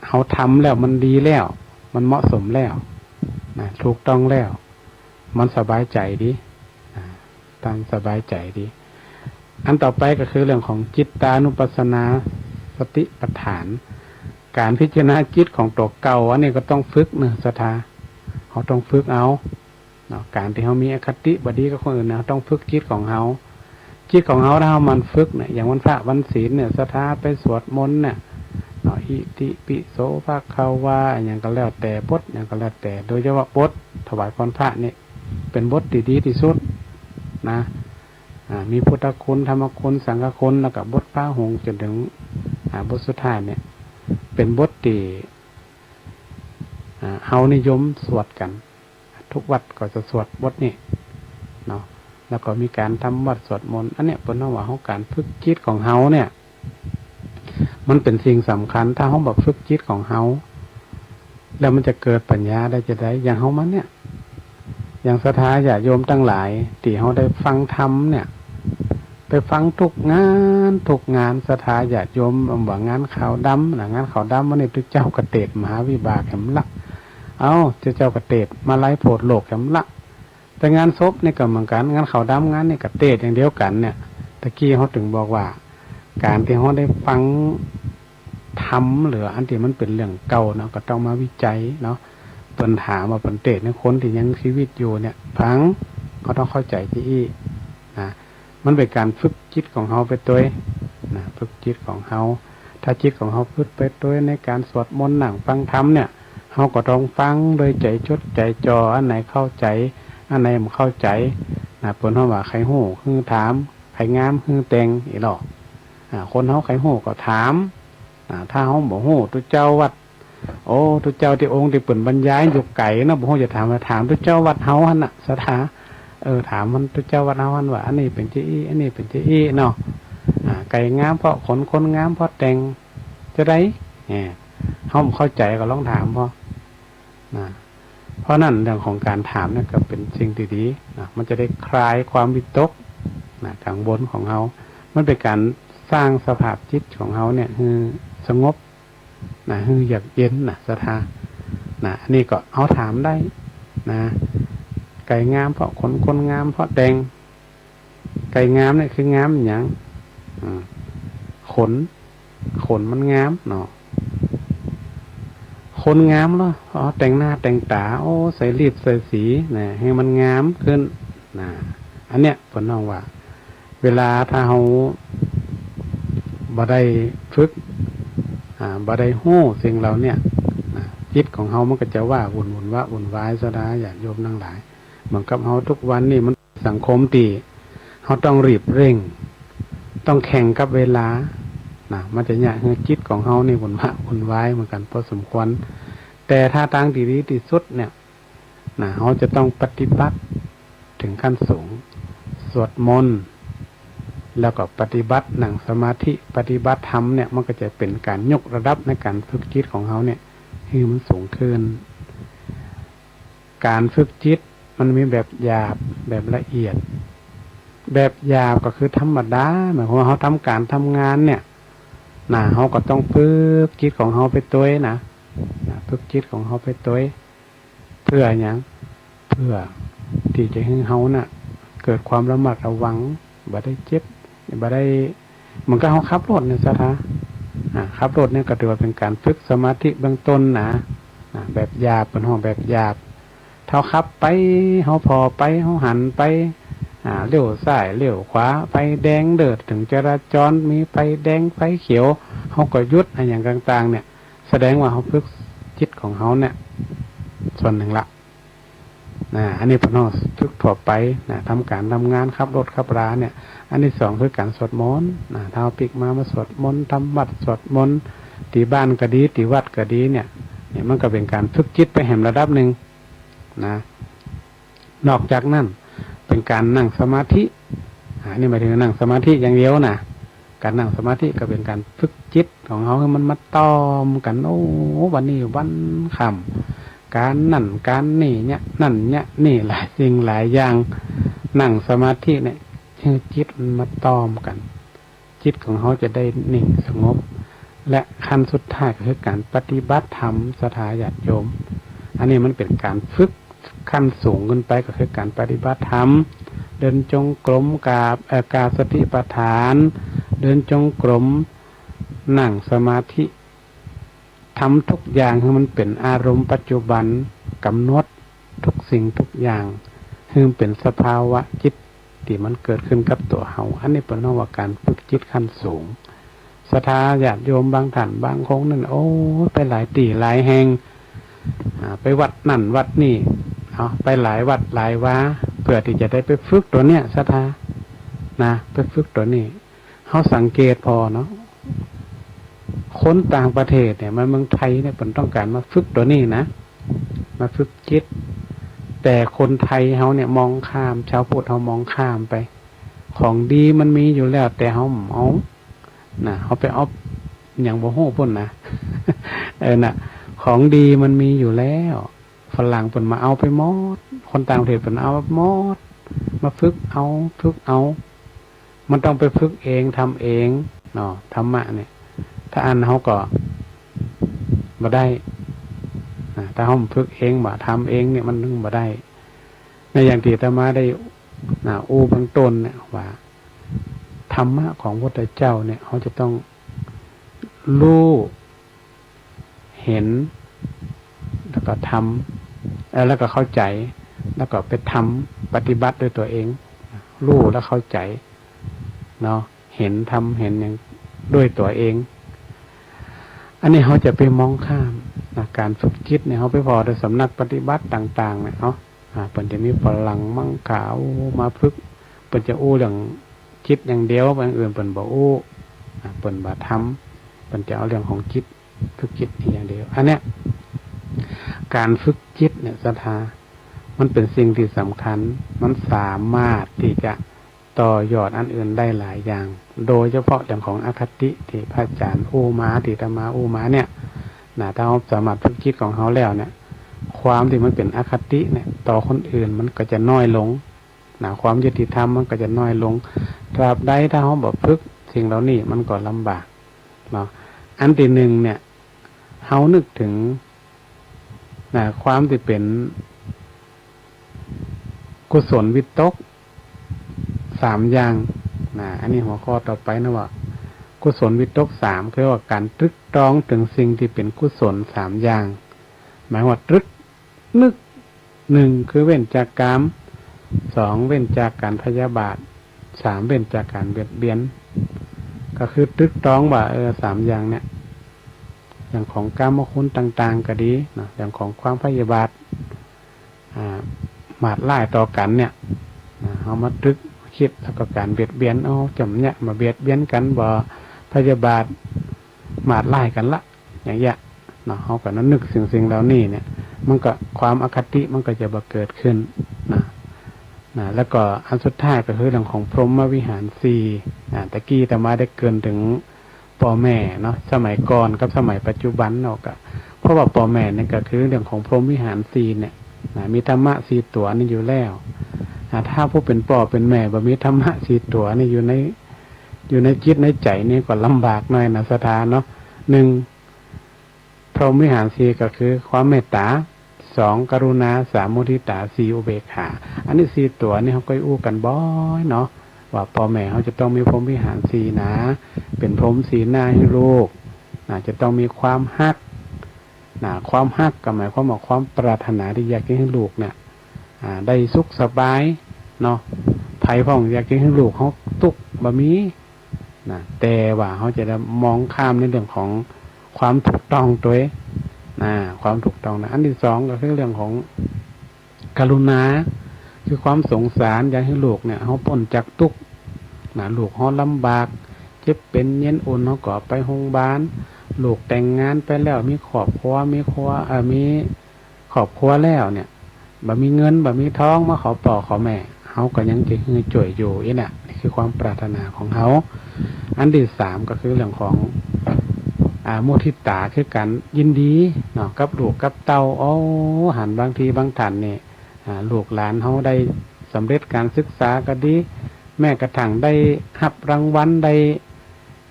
เขาทำแล้วมันดีแล้วมันเหมาะสมแล้วถูกต้องแล้วมันสบายใจดีตามสบายใจดีอันต่อไปก็คือเรื่องของจิตตานุปัสสนาสติปัฏฐานการพิจารณาจิตของตัวเก่าอันนี้ก็ต้องฝึกศรัทธาเขาต้องฝึกเอาการที่เขามีอคติบดีกับคนอื่นนะต้องฝึกจิตของเขาถ้าเขามันฝึกเนี่ยอย่างวันพระวันศีลเนี่ยศรัทธาไปสวดมนต์เนี่ยอิติปิโสภะคะวาอย่างก็แล้วแต่บทอย่างก็แล้วแต่โดยเฉพาะบทถวายพรพระเนี่ยเป็นบทที่ดีที่สุดนะมีพุทธคุณธรรมคุณสังฆคุณแล้วก็บทพระหงส์จนถึงบทสุดท้ายเนี่ยเป็นบทที่เฮานิยมสวดกันทุกวัดก็จะสวดบทนี้เนาะแล้วก็มีการทำวัดสวดมนต์อันเนี้ยเป็นว่าเขาการฝึกจิตของเฮาเนี่ย มันเป็นสิ่งสำคัญถ้าเฮาแบบฝึกจิตของเฮาแล้วมันจะเกิดปัญญาได้จะได้อย่างเฮามันเนี่ยอย่างศรัทธาญาติโยมทั้งหลายที่เฮาได้ฟังธรรมเนี่ยไปฟังทุกงานศรัทธาญาติโยมว่างานขาวดำงานขาวดำวันนี้พระเจ้ากเตศมหาวิบากแห่งละเจ้ากเตศมาไล่โพดโลกแห่งละแต่งานศพนี่ก็เหมือนกันงานขาวดำงานนี่กเตศอย่างเดียวกันเนี่ยตะกี้เขาถึงบอกว่าการที่เขาได้ฟังธรรมหรืออันที่มันเป็นเรื่องเก่าเนาะก็ต้องมาวิจัยเนาะปัญหามาปัญเตศในคนที่ยังชีวิตอยู่เนี่ยฟังก็ต้องเข้าใจที่นะมันเป็นการฝึกจิตของเขาไปตัวนะฝึกจิตของเขาถ้าจิตของเขาฝึกไปตัวในการสวดมนต์นั่งฟังธรรมเนี่ยเขาก็ต้องฟังโดยใจจดใจจ่ออันไหนเข้าใจอันไหนมันเข้าใจนะเปิ้นเฮาว่าใครฮู้คือถามใครงามคือแต่งอีหรอกคนเฮาใครฮู้ก็ถามถ้าเฮาบ่ฮู้ตุเจ้าวัดตุเจ้าที่องค์ที่เปิ้นบรรยายอยู่ไกลเนาะบ่ฮู้จะถามตุเจ้าวัดเฮาหั่นน่ะศรัทธาถามมันตุเจ้าวัดเฮาหั่นว่าอันนี้เป็นจิอีอันนี้เป็นจิอีเนาะไก่งามเพราะขนคนงามเพราะแต่งจะได้เฮาเข้าใจก็ลองถามเพราะนั่นเรื่องของการถามนี่ก็เป็นสิ่งที่ดีนะมันจะได้คลายความวิตกทางบนของเรามันเป็นการสร้างสภาพจิตของเราเนี่ยคือสงบคืออยากเย็นศรัทธาอันนี้ก็เอาถามได้ไก่งามเพราะขนคนงามเพราะแต่งไก่งามเนี่ยคืองามอย่างขนมันงามเนาะคนงามเนาะแต่งหน้าแต่งตาใส่รีบใส่สีให้มันงามขึ้นอันเนี้ยผมน้องว่าเวลาถ้าเราบ่ได้ฝึกบ่ได้ฮู้สิ่งเหล่านี้จิตของเรามันก็จะว่าวุ่นวายซะได้อย่าโยมทั้งหลายเหมือนกับเราทุกวันนี่มันสังคมที่เราต้องรีบเร่งต้องแข่งกับเวลามันจะยากให้จิตของเรานี่วุ่นวายเหมือนกันพอสมควรแต่ถ้าทางที่ดีที่สุดเนี่ยเราจะต้องปฏิบัติถึงขั้นสูงสวดมนต์แล้วก็ปฏิบัตินั่งสมาธิปฏิบัติธรรมเนี่ยมันก็จะเป็นการยกระดับในการฝึกจิตของเขาเนี่ยให้มันสูงขึ้นการฝึกจิตมันมีแบบหยาบแบบละเอียดแบบหยาบก็คือธรรมดาหมายความว่าเขาทำการทำงานเนี่ยเขาก็ต้องฝึกจิตของเขาไปตัวฝึกจิตของเขาไปตัวเพื่ออย่างเพื่อที่จะให้เขาเกิดความระมัดระวังบ่ได้เจ็บบ่ได้มันก็เขาขับรถเนี่ยซะท่าขับรถเนี่ยก็ถือว่าเป็นการฝึกสมาธิเบื้องต้นแบบหยาบเป็นห้องแบบหยาบเท่าขับไปเขาพอไปเขาหันไปเลี้ยวซ้ายเลี้ยวขวาไฟแดงเดือดถึงจราจรมีไฟแดงไฟเขียวเขาก็หยุดอย่างต่างๆเนี่ยแสดงว่าเขาฝึกจิตของเขาเนี่ยส่วนหนึ่งละอันนี้พน้องฝึกทั่วไปทำการทำงานขับรถขับราเนี่ยอันที่สองคือการสวดมนต์เท้าปิกมาสวดมนต์ทำวัดสวดมนต์ที่บ้านก็ดีที่วัดก็ดีเนี่ยมันก็เป็นการฝึกจิตไปแห่งระดับหนึ่งนอกจากนั้นเป็นการนั่งสมาธิอันนี้หมายถึงนั่งสมาธิอย่างเดียวการนั่งสมาธิก็เป็นการฝึกจิตของเขาให้มันมาต้อมกันวันนี้วันค่ำการนั่นการนี่เนี่ยนั่นเนี่ยนี่หลายสิ่งหลายอย่างนั่งสมาธิเนี่ยจิตมันมาต้อมกันจิตของเขาจะได้นิ่งสงบและขั้นสุดท้ายก็คือการปฏิบัติธรรมศรัทธาญาติโยมอันนี้มันเป็นการฝึกขั้นสูงขึ้นไปก็คือการปฏิบัติธรรมเดินจงกรมกาสติปัฏฐานเดินจงกรมนั่งสมาธิทำทุกอย่างให้มันเป็นอารมณ์ปัจจุบันกำหนดทุกสิ่งทุกอย่างให้มันเป็นสภาวะจิตที่มันเกิดขึ้นกับตัวเฮาอันนี้เป็นนว่าการฝึกจิตขั้นสูงศรัทธาญาติโยมบางท่านบางคงนั่นไปหลายตีหลายแห่งไปวัดนั่นวัดนี่ไปหลายวัดหลายวาเพื่อที่จะได้ไปฝึกตัวเนี้ยศรัทธาไปฝึกตัวนี้เขาสังเกตพอเนาะคนต่างประเทศเนี่ยมันเมืองไทยเนี่ยเป็นต้องการมาฝึกตัวนี้มาฝึกจิตแต่คนไทยเขาเนี่ยมองข้ามชาวพุทธเขามองข้ามไปของดีมันมีอยู่แล้วแต่เขาเขาไปเอา อย่างบ่ฮู้พุ่นนะน่ะของดีมันมีอยู่แล้วฝรั่งเพิ่นมาเอาไปหมดคนต่างประเทศเพิ่นเอาหมดมาฝึกเอามันต้องไปฝึกเองทำเองเนาะธรรมะเนี่ยถ้าอันเฮาก็บ่ได้ถ้าเฮาฝึกเองบ่ทำเองเนี่ยมันถึงบ่ได้ในอย่างที่อาตมาได้อู้เบื้องต้นเนี่ยว่าธรรมะของพระพุทธเจ้าเนี่ยเขาจะต้องรู้เห็นแล้วก็ทำแล้วก็เข้าใจแล้วก็ไปทำปฏิบัติด้วยตัวเองรู้แล้วเข้าใจเนาะเห็นทำเห็นอย่างด้วยตัวเองอันนี้เขาจะไปมองข้ามการฝึกจิตเนี่ยเขาไปพอในสำนักปฏิบัติต่างๆเนี่ยเนาะเปิ่นจะมีฝรั่งมั่งขาวมาฝึกเปิ่นจะอู้เรื่องจิตอย่างเดียวบางอื่นเปิ่นบ่อู้เปิ่นบ่ทำเปิ่นจะเอาเรื่องของจิตฝึกจิตอย่างเดียวอันเนี้ยการฝึกจิตเนี่ยศรัทธามันเป็นสิ่งที่สำคัญมันสามารถที่จะต่อยอดอันอื่นได้หลายอย่างโดยเฉพาะเรื่องของอคติที่พระอาจารย์อู้มาที่อาตมาอู้มาเนี่ยถ้าเราสามารถฝึกจิตของเขาแล้วเนี่ยความที่มันเป็นอคติเนี่ยต่อคนอื่นมันก็จะน้อยลงความยุติธรรมมันก็จะน้อยลงตราบใดถ้าเขาบอกฝึกสิ่งเหล่านี้มันก็ลำบากเนาะอันที่หนึ่งเนี่ยเขานึกถึงความที่เป็นกุศลวิตก3อย่างอันนี้หัวข้อต่อไปนะว่ากุศลวิตก3คือว่าการตรึกตรองถึงสิ่งที่เป็นกุศล3อย่างหมายว่าตรึกนึก1คือเว้นจากกาม2เว้นจากการพยาบาท3เว้นจากการเบียดเบียนก็คือตรึกตรองว่า3อย่างเนี่ยอย่างของกามคุณต่างๆก็ดีนะอย่างของความพยาบาทหมาดไล่ต่อกันเนี่ยเอามาตรึกคิดแล้วก็การเบียดเบียนจำเนี่ยมาเบียดเบียนกันบ่พยาบาทหมาดไล่กันละอย่างเงี้ยเนาะเขาก็นึกสิ่งเหล่านี้เนี่ยมันก็ความอคติมันก็จะเกิดขึ้นนะแล้วก็อันสุดท้ายก็คือเรื่องของพรหมวิหาร4ตะกี้แต่มาได้เกินถึงพ่อแม่เนาะสมัยก่อนกับสมัยปัจจุบันเนาะก็เพราะว่าพ่อแม่เนี่ยก็คือเรื่องของพรหมวิหาร4เนี่ยมีธรรมะ4ตัวนี่อยู่แล้วถ้าผู้เป็นพ่อเป็นแม่บ่มีธรรมะ4ตัวนี่อยู่ในจิตในใจนี่ก็ลำบากหน่อยนะศรัทธาเนาะ1พรหมวิหาร4ก็คือความเมตตา2กรุณา3มุทิตา4อุเบกขาอันนี้4ตัวนี่เขาก็อู้กันบ่อยเนาะว่าพ่อแม่เขาจะต้องมีพรหมวิหาร4นะเป็นพรหมสีหน้าให้ลูกจะต้องมีความฮักความฮักก็หมายความว่าความปรารถนาที่อยากให้ลูกเนี่ยได้สุขสบายเนาะไผพ่องอยากให้ลูกเขาทุกข์บ่มีแต่ว่าเขาจะได้มองข้ามในเรื่องของความถูกต้องตัวเองความถูกต้องอันที่2ก็คือเรื่องของกรุณาคือความสงสารอยากให้ลูกเนี่ยเขาพ้นจากทุกข์ลูกเขาลำบากเจ็บเป็นเย็นอุ่นเขาก็ไปโรงพยาบาลลูกแต่งงานไปแล้วมีครอบครัวมีครอบครัวแล้วเนี่ยบ่มีเงินบ่มีทองมาขอพ่อขอแม่เขาก็ยังจะคือจ่วยอยู่นี่คือความปรารถนาของเขาอันที่3ก็คือเรื่องของมุทิตาคือการยินดีเนาะกับลูกกับเต้าหันบางทีบางท่านเนี่ยลูกหลานเขาได้สำเร็จการศึกษาก็ดีแม่กระทั่งได้รับรางวัลได้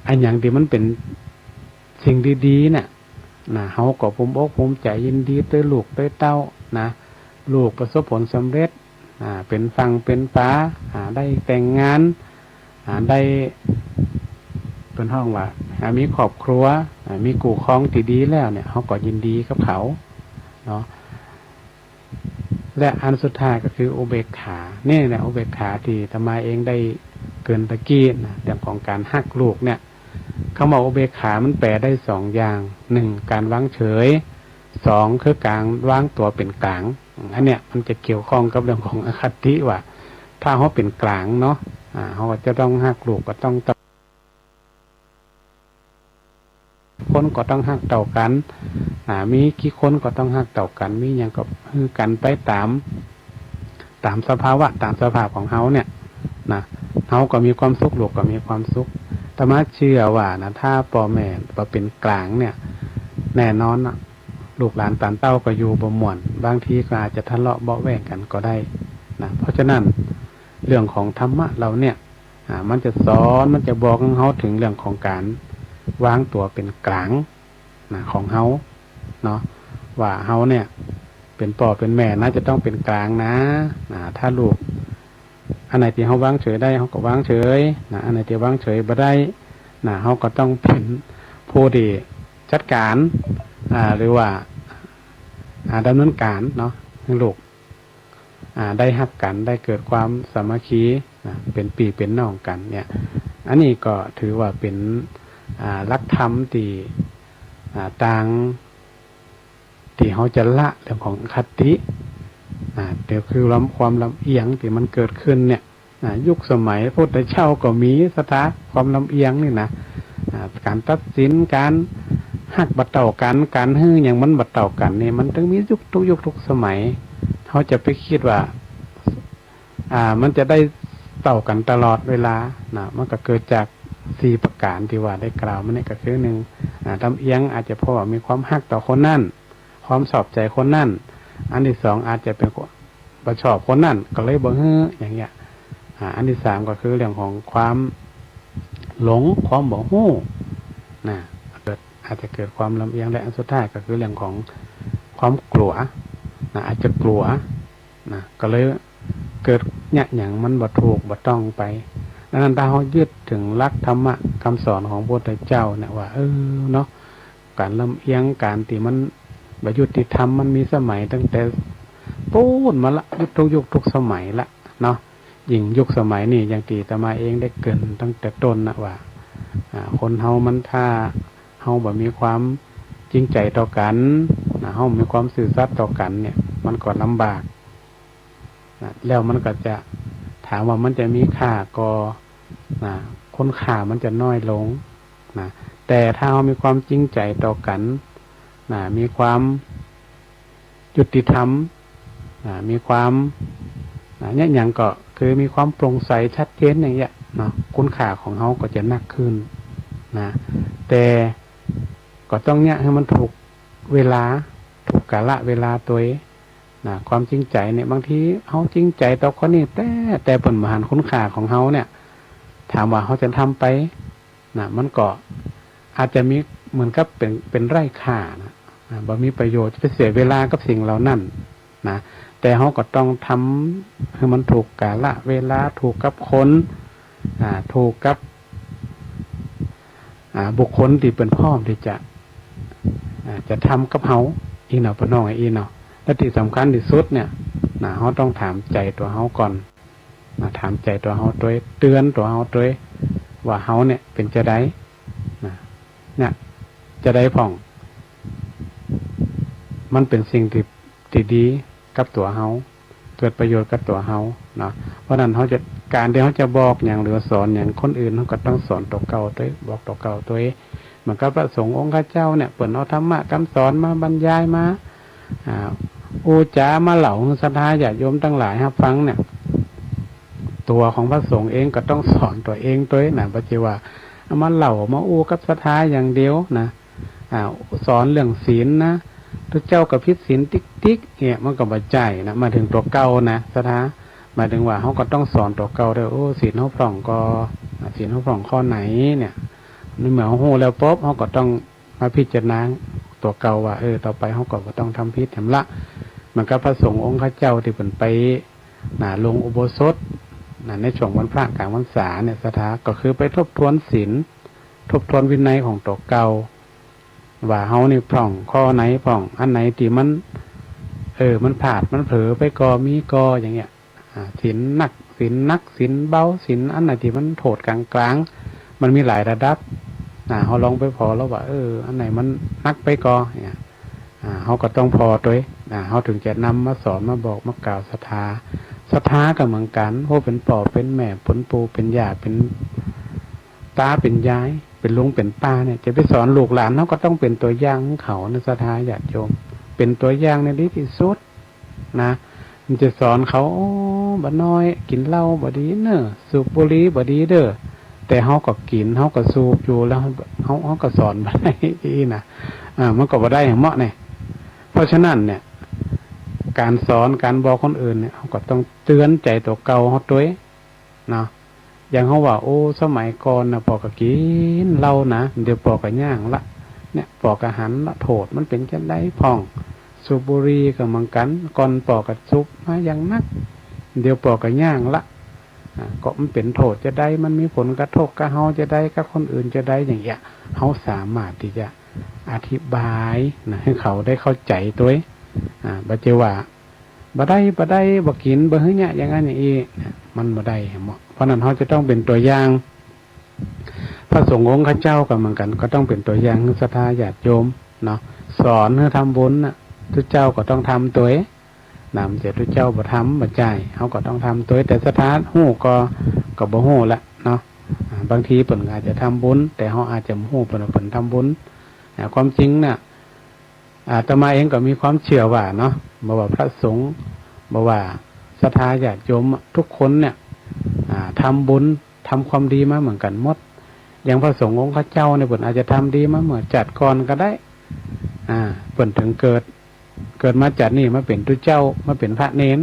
อันอย่างที่มันเป็นสิ่งดีๆเนี่ยเขาก็ภูมิอกภูมิใจยินดีด้วยลูกด้วยเต้าลูกประสบผลสำเร็จเป็นฝั่งเป็นฟ้าได้แต่งงานได้เป็นห้องว่ามีครอบครัวมีกู่ครองที่ดีแล้วเนี่ยเขาก็ยินดีกับเขาเนาะและอันสุดท้ายก็คืออุเบกขาเนี่ยแหละอุเบกขาที่อาตมาเองได้เกินตะกี้เรื่องของการฮักลูกเนี่ยคำว่าอุเบกขามันแปลได้2อย่าง1การวางเฉย2คือการวางตัวเป็นกลางอันเนี้ยมันจะเกี่ยวข้องกับเรื่องของอคติว่าถ้าเขาเป็นกลางเนาะเขาจะต้องฮักลูกก็ต้องคนก็ต้องฮักเต่ากันมีกี่คนก็ต้องฮักเต่ากันมีอย่างก็คือกันไปตามสภาวะตามสภาพของเขาเนี่ยเขาก็มีความสุขลูกก็มีความสุข ธรรมะเชื่อว่านะถ้าพ่อแม่มาเป็นกลางเนี่ย แน่นอนนะลูกหลานตานเต้าก็อยู่บ่ม่วนบางทีก็อาจจะทะเลาะเบาะแว้งกันก็ได้นะเพราะฉะนั้นเรื่องของธรรมะเราเนี่ยมันจะสอนมันจะบอกเขาถึงเรื่องของการวางตัวเป็นกลางนะของเขาเนาะว่าเขาเนี่ยเป็นพ่อเป็นแม่นะจะต้องเป็นกลางนะถ้าลูกอันไหนที่เขาวางเฉยได้เขาก็วางเฉยนะอันไหนที่วางเฉยบ่ได้นะเขาก็ต้องเป็นผู้ดีจัดการหรือว่าดำเนินการเนาะให้ลูกได้ฮักกันได้เกิดความสามัคคีเป็นพี่เป็นน้องกันเนี่ยอันนี้ก็ถือว่าเป็นหลักธรรมที่ต่างที่เขาจะละเรื่องของคติเดี๋ยวคือความลำเอียงที่มันเกิดขึ้นเนี่ยยุคสมัยพุทธเจ้าก็มีสถาความลำเอียงนี่นะการตัดสินการหักบัดเต่ากันการฮื้ออย่างมันบัดเต่ากันเนี่ยมันต้องมีทุกยุคทุกสมัยเขาจะไปคิดว่ามันจะได้เต่ากันตลอดเวลานะมันก็เกิดจาก4ประการที่ว่าได้กล่าวมาเนี่ยก็คือหนึ่งลำเอียงอาจจะเพราะว่ามีความหักต่อคนนั่นความชอบใจคนนั่นอันที่สองอาจจะเป็นประชอบคนนั่นก็เลยบ่ฮื้ออย่างเงี้ยอันที่สามก็คือเรื่องของความหลงความบ่ฮู้นะอาจจะเกิดความลำเอียงและอันสุดท้ายก็คือเรื่องของความกลัวอาจจะกลัวก็เลยเกิดเนี่ยอย่างมันบ่ถูกบ่ต้องไปดังนั้นถ้าเรายึดถึงหลักธรรมะคำสอนของพระพุทธเจ้าเนี่ยว่าเนาะการลำเอียงการที่มันบ่ยุติธรรมมันมีสมัยตั้งแต่ปูนมาละทุกยุคทุกสมัยละเนาะยิ่งยุคสมัยนี่อย่างที่อาตมาเองได้เกริ่นตั้งแต่ต้นนะว่าคนเฮามันถ้าเฮาบ่มีความจริงใจต่อกันเฮามีความซื่อสัตย์ต่อกันเนี่ยมันก็ลำบากแล้วมันก็จะถามว่ามันจะมีค่าก็คนค่ามันจะน้อยลงแต่ถ้าเรามีความจริงใจต่อกันมีความยุติธรรมมีความเนี่ยอย่างก็คือมีความโปร่งใสชัดเจนอย่างเงี้ยคุณค่าของเขาก็จะนักขึ้นแต่ก็ต้องเนี่ยให้มันถูกเวลาถูกกาลเวลาตัวความจริงใจเนี่ยบางทีเขาจริงใจต่อคนนี้แต่ผลมหันคุณค่าของเขาเนี่ยถามว่าเขาจะทำไปมันก็อาจจะมีเหมือนกับเป็นไร้ค่าบ่มีประโยชน์จะเสียเวลากับสิ่งเหล่านั้นแต่เขาก็ต้องทำให้มันถูกกาลเวลาถูกกับคนถูกกับบุคคลที่เป็นพ่อที่จะทำกับเขาอีเนาะพี่น้องอีเนาะและที่สำคัญที่สุดเนี่ยเขาต้องถามใจตัวเขาก่อนถามใจตัวเขาตัวเตือนตัวเขาตัวว่าเขาเนี่ยเป็นจะได้เนี่ยจะได้ผ่องมันเป็นสิ่งที่ดีกับตัวเขาเกิดประโยชน์กับตัวเขาเนาะเพราะนั้นเขาจะการที่เขาจะบอกอย่างหรือสอนอย่างคนอื่นเขาก็ต้องสอนตัวเก่าตัวบอกตัวเก่าตัวเหมือนกับพระสงฆ์องค์ข้าเจ้าเนี่ยเปิดเอาธรรมะคำสอนมาบรรยายมาอูจามาเหล่าศรัทธาญาติโยมทั้งหลายฟังเนี่ยตัวของพระสงฆ์เองก็ต้องสอนตัวเองตัวนะปัจจุบันเอามาเหล่ามาอูกับศรัทธาอย่างเดียวนะสอนเรื่องศีลนะทุกเจ้ากับพิษศีลติ๊กเนี่ยมันก็บรรจัยนะมาถึงตัวเก่านะศรัทธาหมายถึงว่าเขาก็ต้องสอนตัวเก่าด้วยศีลเขาพร่องก็ศีลเขาพร่องข้อไหนเนี่ยนี่เหมือนเขาโหแล้วปุ๊บเขาก็ต้องมาพิจารณาตัวเก่าว่าต่อไปเขาก็ต้องทำพิษแถมละมันก็พระสงฆ์องค์ข้าเจ้าที่เป็นไปลงอุโบสถในช่วงวันพระกลางพรรษาเนี่ยศรัทธาก็คือไปทบทวนศีลทบทวนวินัยของตัวเก่าว่าเฮานี่พร่องข้อไหนพร่องอันไหนที่มันมันผาดมันเผลอไปกอมีกออย่างเงี้ยศีลหนักศีลเบาศีลอันไหนที่มันโทษกลางมันมีหลายระดับเขาลองไปพอแล้วว่าอันไหนมันนักไปกอเนี่ยเขาก็ต้องพอตัวเขาถึงจะนำมาสอนมาบอกมากล่าวศรัทธากับเหมือนกันเพราะเป็นป่อเป็นแม่ผลปูเป็นยาเป็นตาเป็นยายเป็นลุงเป็นป้าเนี่ยจะไปสอนลูกหลานเขาก็ต้องเป็นตัวอย่างของเขาในศรัทธาญาติโยมเป็นตัวอย่างในดีที่สุดมันจะสอนเขาบ่น้อยกินเหล้าบ่ดีเนอะสูบบุหรี่บ่ดีเด้อ แต่เฮาก็กินเฮาก็สูบอยู่แล้วเฮาก็สอนบ่ได้อีนะมันก็บ่ได้เหมาะเนี่ยเพราะฉะนั้นเนี่ยการสอนการบอกคนอื่นเนี่ยเฮาก็ต้องเตือนใจตัวเก่าเฮาตัวเองเนาะอย่างเฮาว่าโอ้สมัยก่อนน่ะปอกก็กินเหล้านะเดี๋ยวปอกก็ย่างละเนี่ยปอกก็หันละโทษมันเป็นจังได๋พ่องสูบบุหรี่ก็เหมือนกันก่อนปอกก็สูบมาอย่างนักเดี๋ยวปอกก็ย่างละก็มันเป็นโทษจะได้มันมีผลกระทบกับเฮาจะได้กับคนอื่นจะได้อย่างเงี้ยเฮาสามารถที่จะอธิบายนะให้เขาได้เข้าใจตัวบ่เจว่าบ่ได้บ่กินบ่ฮึเนี่ยอย่างนั้นอย่างนี้มันบ่ได้เหมาะเพราะนั้นเฮาจะต้องเป็นตัวอย่างพระสงฆ์องค์ข้าเจ้าก็เหมือนกันก็ต้องเป็นตัวอย่างให้ศรัทธาญาติโยมเนาะสอนให้ทำบุญน่ะทุกเจ้าก็ต้องทำตัวเองนำเจ้าทุกเจ้าบ่ทำบ่จ่ายเฮาก็ต้องทำตัวแต่ศรัทธาฮู้ก็บ่ฮู้ละเนาะบางทีเพิ่นอาจจะทำบุญแต่เฮาอาจจะบ่ฮู้เพิ่นทำบุญความจริงน่ะอาตมาเองก็มีความเชื่อว่าเนาะบ่ว่าพระสงฆ์บ่ว่าศรัทธาญาติโยมทุกคนเนี่ยทำบุญทำความดีมาเหมือนกันหมดอย่างพระสงฆ์องค์ข้าเจ้าเนี่ยเพิ่นอาจจะทำดีมาเหมือนจัดก่อนก็ได้เพิ่นถึงเกิดมาจัดนี่มาเป็นตุเจ้ามาเป็นพระเนน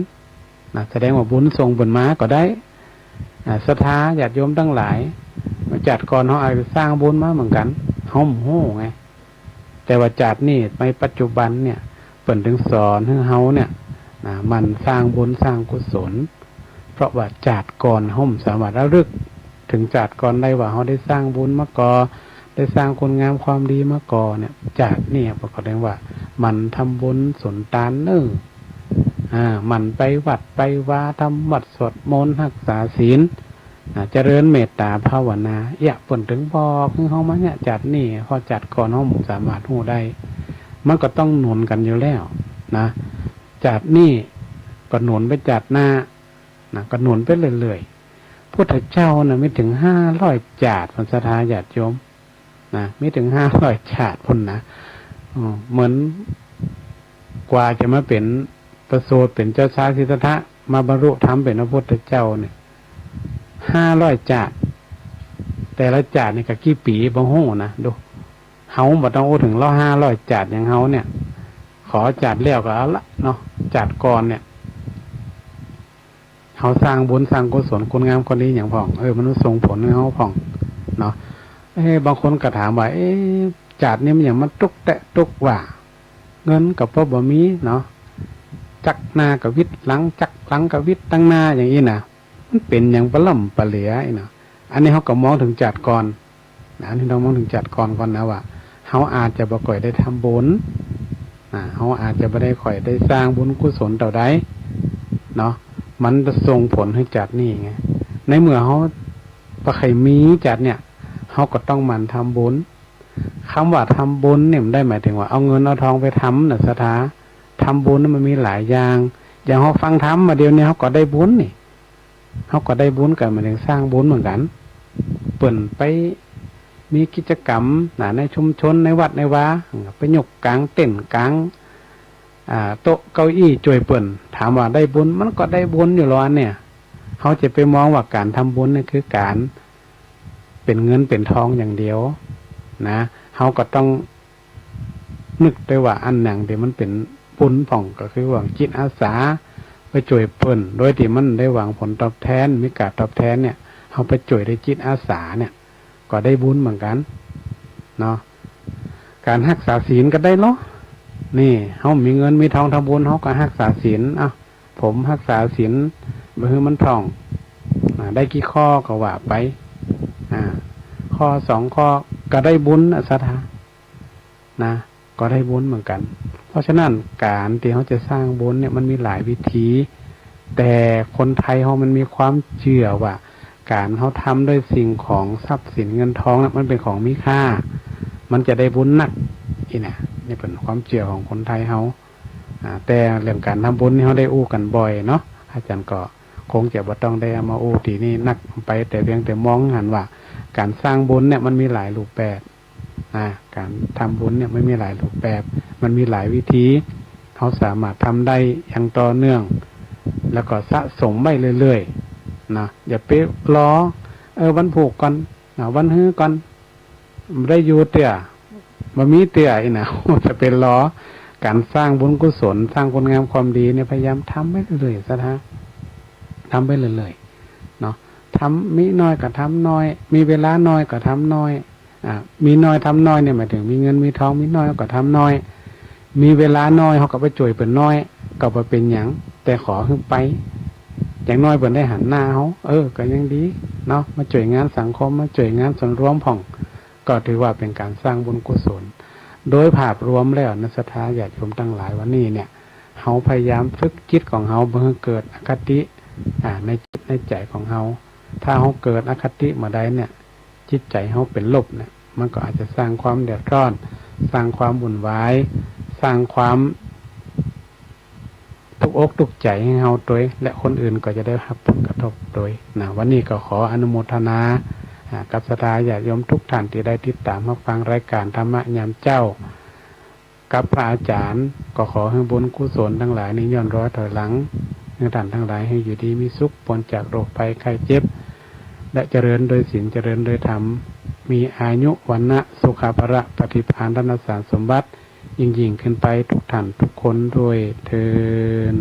นะแสดงว่าบุญส่งเพิ่นมาก็ได้ศรัทธาญาติโยมทั้งหลายมาจัดก่อนเฮาอาจจะสร้างบุญมาเหมือนกันเฮาโหไงแต่ว่าจัดนี่ในปัจจุบันเนี่ยเพิ่นถึงสอนให้เฮาเนี่ยมันสร้างบุญสร้างกุศลเพราะว่าจัดก่อนเฮาสามารถระลึกถึงจัดก่อนได้ว่าเฮาได้สร้างบุญมาก่อนได้สร้างคุณงามความดีมาก่อนเนี่ยจัดเนี่ยประกอบด้วยว่ามันทำบุญสุนทานมันไปวัดไปวาทำวัดสวดมนต์รักษาศีลเจริญเมตตาภาวนาเพิ่นถึงบอกคือเฮามาเนี่ยจัดนี่พอจัดก่อนเฮาสามารถฮู้ได้มันก็ต้องหนุนกันอยู่แล้วนะจัดนี่ก็หนุนไปจัดหน้านะก็หนุนไปเรื่อยๆพุทธเจ้าน่ะไม่ถึง500จาดพรรษาญาติโยมนะไม่ถึง500จาดพุ่นนะเหมือนกว่าจะมาเป็นประสูติเป็นเจ้าชายสิทธัตถะมาบรรลุธรรมเป็นพระพุทธเจ้าเนี่ย500จาดแต่ละจาดนี่ก็กี่ปีบ่ฮู้นะดูเฮาบ่ต้องโอ้ถึง500จาดอย่างเฮาเนี่ยขอจาดแล้วก็เอาละเนาะจาดก่อนเนี่ยเฮาสร้างบุญสร้างกุศลคุณงามความดีอย่างพ่องมันส่งผลให้เฮาพ่องเนาะบางคนก็ถามว่าจาดนี่มันอย่างมันตุกแตะตุกว่าเงินก็บ่มีเนาะจักหน้ากับวิทย์หลังจักหลังกับวิทย์ตั้งหน้าอย่างนี้นะมันเป็นอย่างปล่ำปะเหลียเนาะอันนี้เขาก็มองถึงจัดก่อนอันนี้เรามองถึงจัดก่อนนะว่าเขาอาจจะบ่ค่อยได้ทำบุญเขาอาจจะไม่ได้ค่อยได้สร้างบุญกุศลเท่าใดเนาะมันจะส่งผลให้จัดนี่ไงในเมื่อเขาประใครมีจัดเนี่ยเขาก็ต้องมันทำบุญคำว่าทำบุญเนี่ยมันได้หมายถึงว่าเอาเงินเอาทองไปทำศรัทธาทำบุญมันมีหลายอย่างอย่างเขาฟังธรรมมาเดียวนี้เขาก็ได้บุญนี่เขาก็ได้บุญกันมาถึงสร้างบุญเหมือนกันเปิ่นไปมีกิจกรรมในชุมชนในวัดในวาไปยกกลางเต้นกลางโต๊ะเก้าอี้จ่วยเปิ่นถามว่าได้บุญมันก็ได้บุญอยู่หรอเนี่ยเขาจะไปมองว่าการทำบุญนี่คือการเป็นเงินเป็นทองอย่างเดียวนะเขาก็ต้องนึกด้วยว่าอันหนังที่มันเป็นบุญผ่องก็คือหวังจิตอาสาไปช่วยเปิ้นโดยที่มันได้หวังผลตอบแทนมีการตอบแทนเนี่ยเขาไปช่วยได้จิตอาสาเนี่ยก็ได้บุญเหมือนกันเนาะการรักษาศีลก็ได้เนาะนี่เขามีเงินมีทองทำบุญเขาก็รักษาศีลผมรักษาศีลบ่ให้มันท่องได้กี่ข้อก็ว่าไปข้อ2ข้อก็ได้บุญศรัทธานะก็ได้บุญเหมือนกันเพราะฉะนั้นการที่เขาจะสร้างบุญเนี่ยมันมีหลายวิธีแต่คนไทยเขามันมีความเชื่อว่าการเขาทำด้วยสิ่งของทรัพย์สินเงินทองมันเป็นของมีค่ามันจะได้บุญนักนี่เป็นความเชื่อของคนไทยเขาแต่เรื่องการทำบุญนี่เขาได้อู้กันบ่อยเนาะอาจารย์ก็คงจะบ่ต้องได้มาอู้ทีนี่นักไปแต่เพียงแต่มองหันว่าการสร้างบุญเนี่ยมันมีหลายรูปแบบการทำบุญเนี่ยไม่มีหลายรูปแบบมันมีหลายวิธีเขาสามารถทำได้อย่างต่อเนื่องแล้วก็สะสมไปเรื่อยๆนะอย่าไปล้อ วันผูกก่อนวันฮื้อก่อนบ่ได้อยู่เตี่ยบ่มีเตี่ยอีนะ จะเป็นล้อการสร้างบุญกุศลสร้างคุณงามความดีเนี่ยพยายามทำไปเรื่อยๆซะนะทำไปเรื่อยๆเนาะทำมีน้อยก็ทำน้อย มีเวลาน้อยก็ทำน้อยมีน้อยทำน้อยเนี่ยหมายถึงมีเงินมีทองมีน้อยก็ทำน้อยมีเวลาน้อยเขาก็ไปจ่วยเปิ่นน้อยก็บ่เป็นหยังแต่ขอขึ้นไปอย่างน้อยเปิ่นได้หันหน้าเขาก็ยังดีเนาะมาจ่วยงานสังคมมาจ่วยงานส่วนรวมของก็ถือว่าเป็นการสร้างบุญกุศลโดยภาพรวมแล้วนักศรัทธาญาติโยมทั้งหลายวันนี้เนี่ยเฮาพยายามฝึกจิตของเฮาเพื่อเกิดอคติในจิตในใจของเฮาถ้าเฮาเกิดอคติเมื่อใดเนี่ยจิตใจเฮาเป็นลบเนี่ยมันก็อาจจะสร้างความเดือดร้อนสร้างความวุ่นวายสร้างความทุกอกทุกใจให้เฮาโดยและคนอื่นก็จะได้รับผลกระทบโดยวันนี้ก็ขออนุโมทนากับศรัทธาญาติโยมทุกท่านที่ได้ติดตามรับฟังรายการธรรมะยามเจ้ากับพระอาจารย์ก็ขอให้บุญกุศลทั้งหลายนี้ย้อนร้อยถอยหลังให้ท่านทั้งหลายให้อยู่ดีมีสุขพ้นจากโรคภัยไข้เจ็บและเจริญโดยศีลเจริญโดยธรรมมีอายุวันนะสุขภระปฏิภาณธนสารสมบัติยิ่งขึ้นไปทุกท่านทุกคนด้วยเทอญ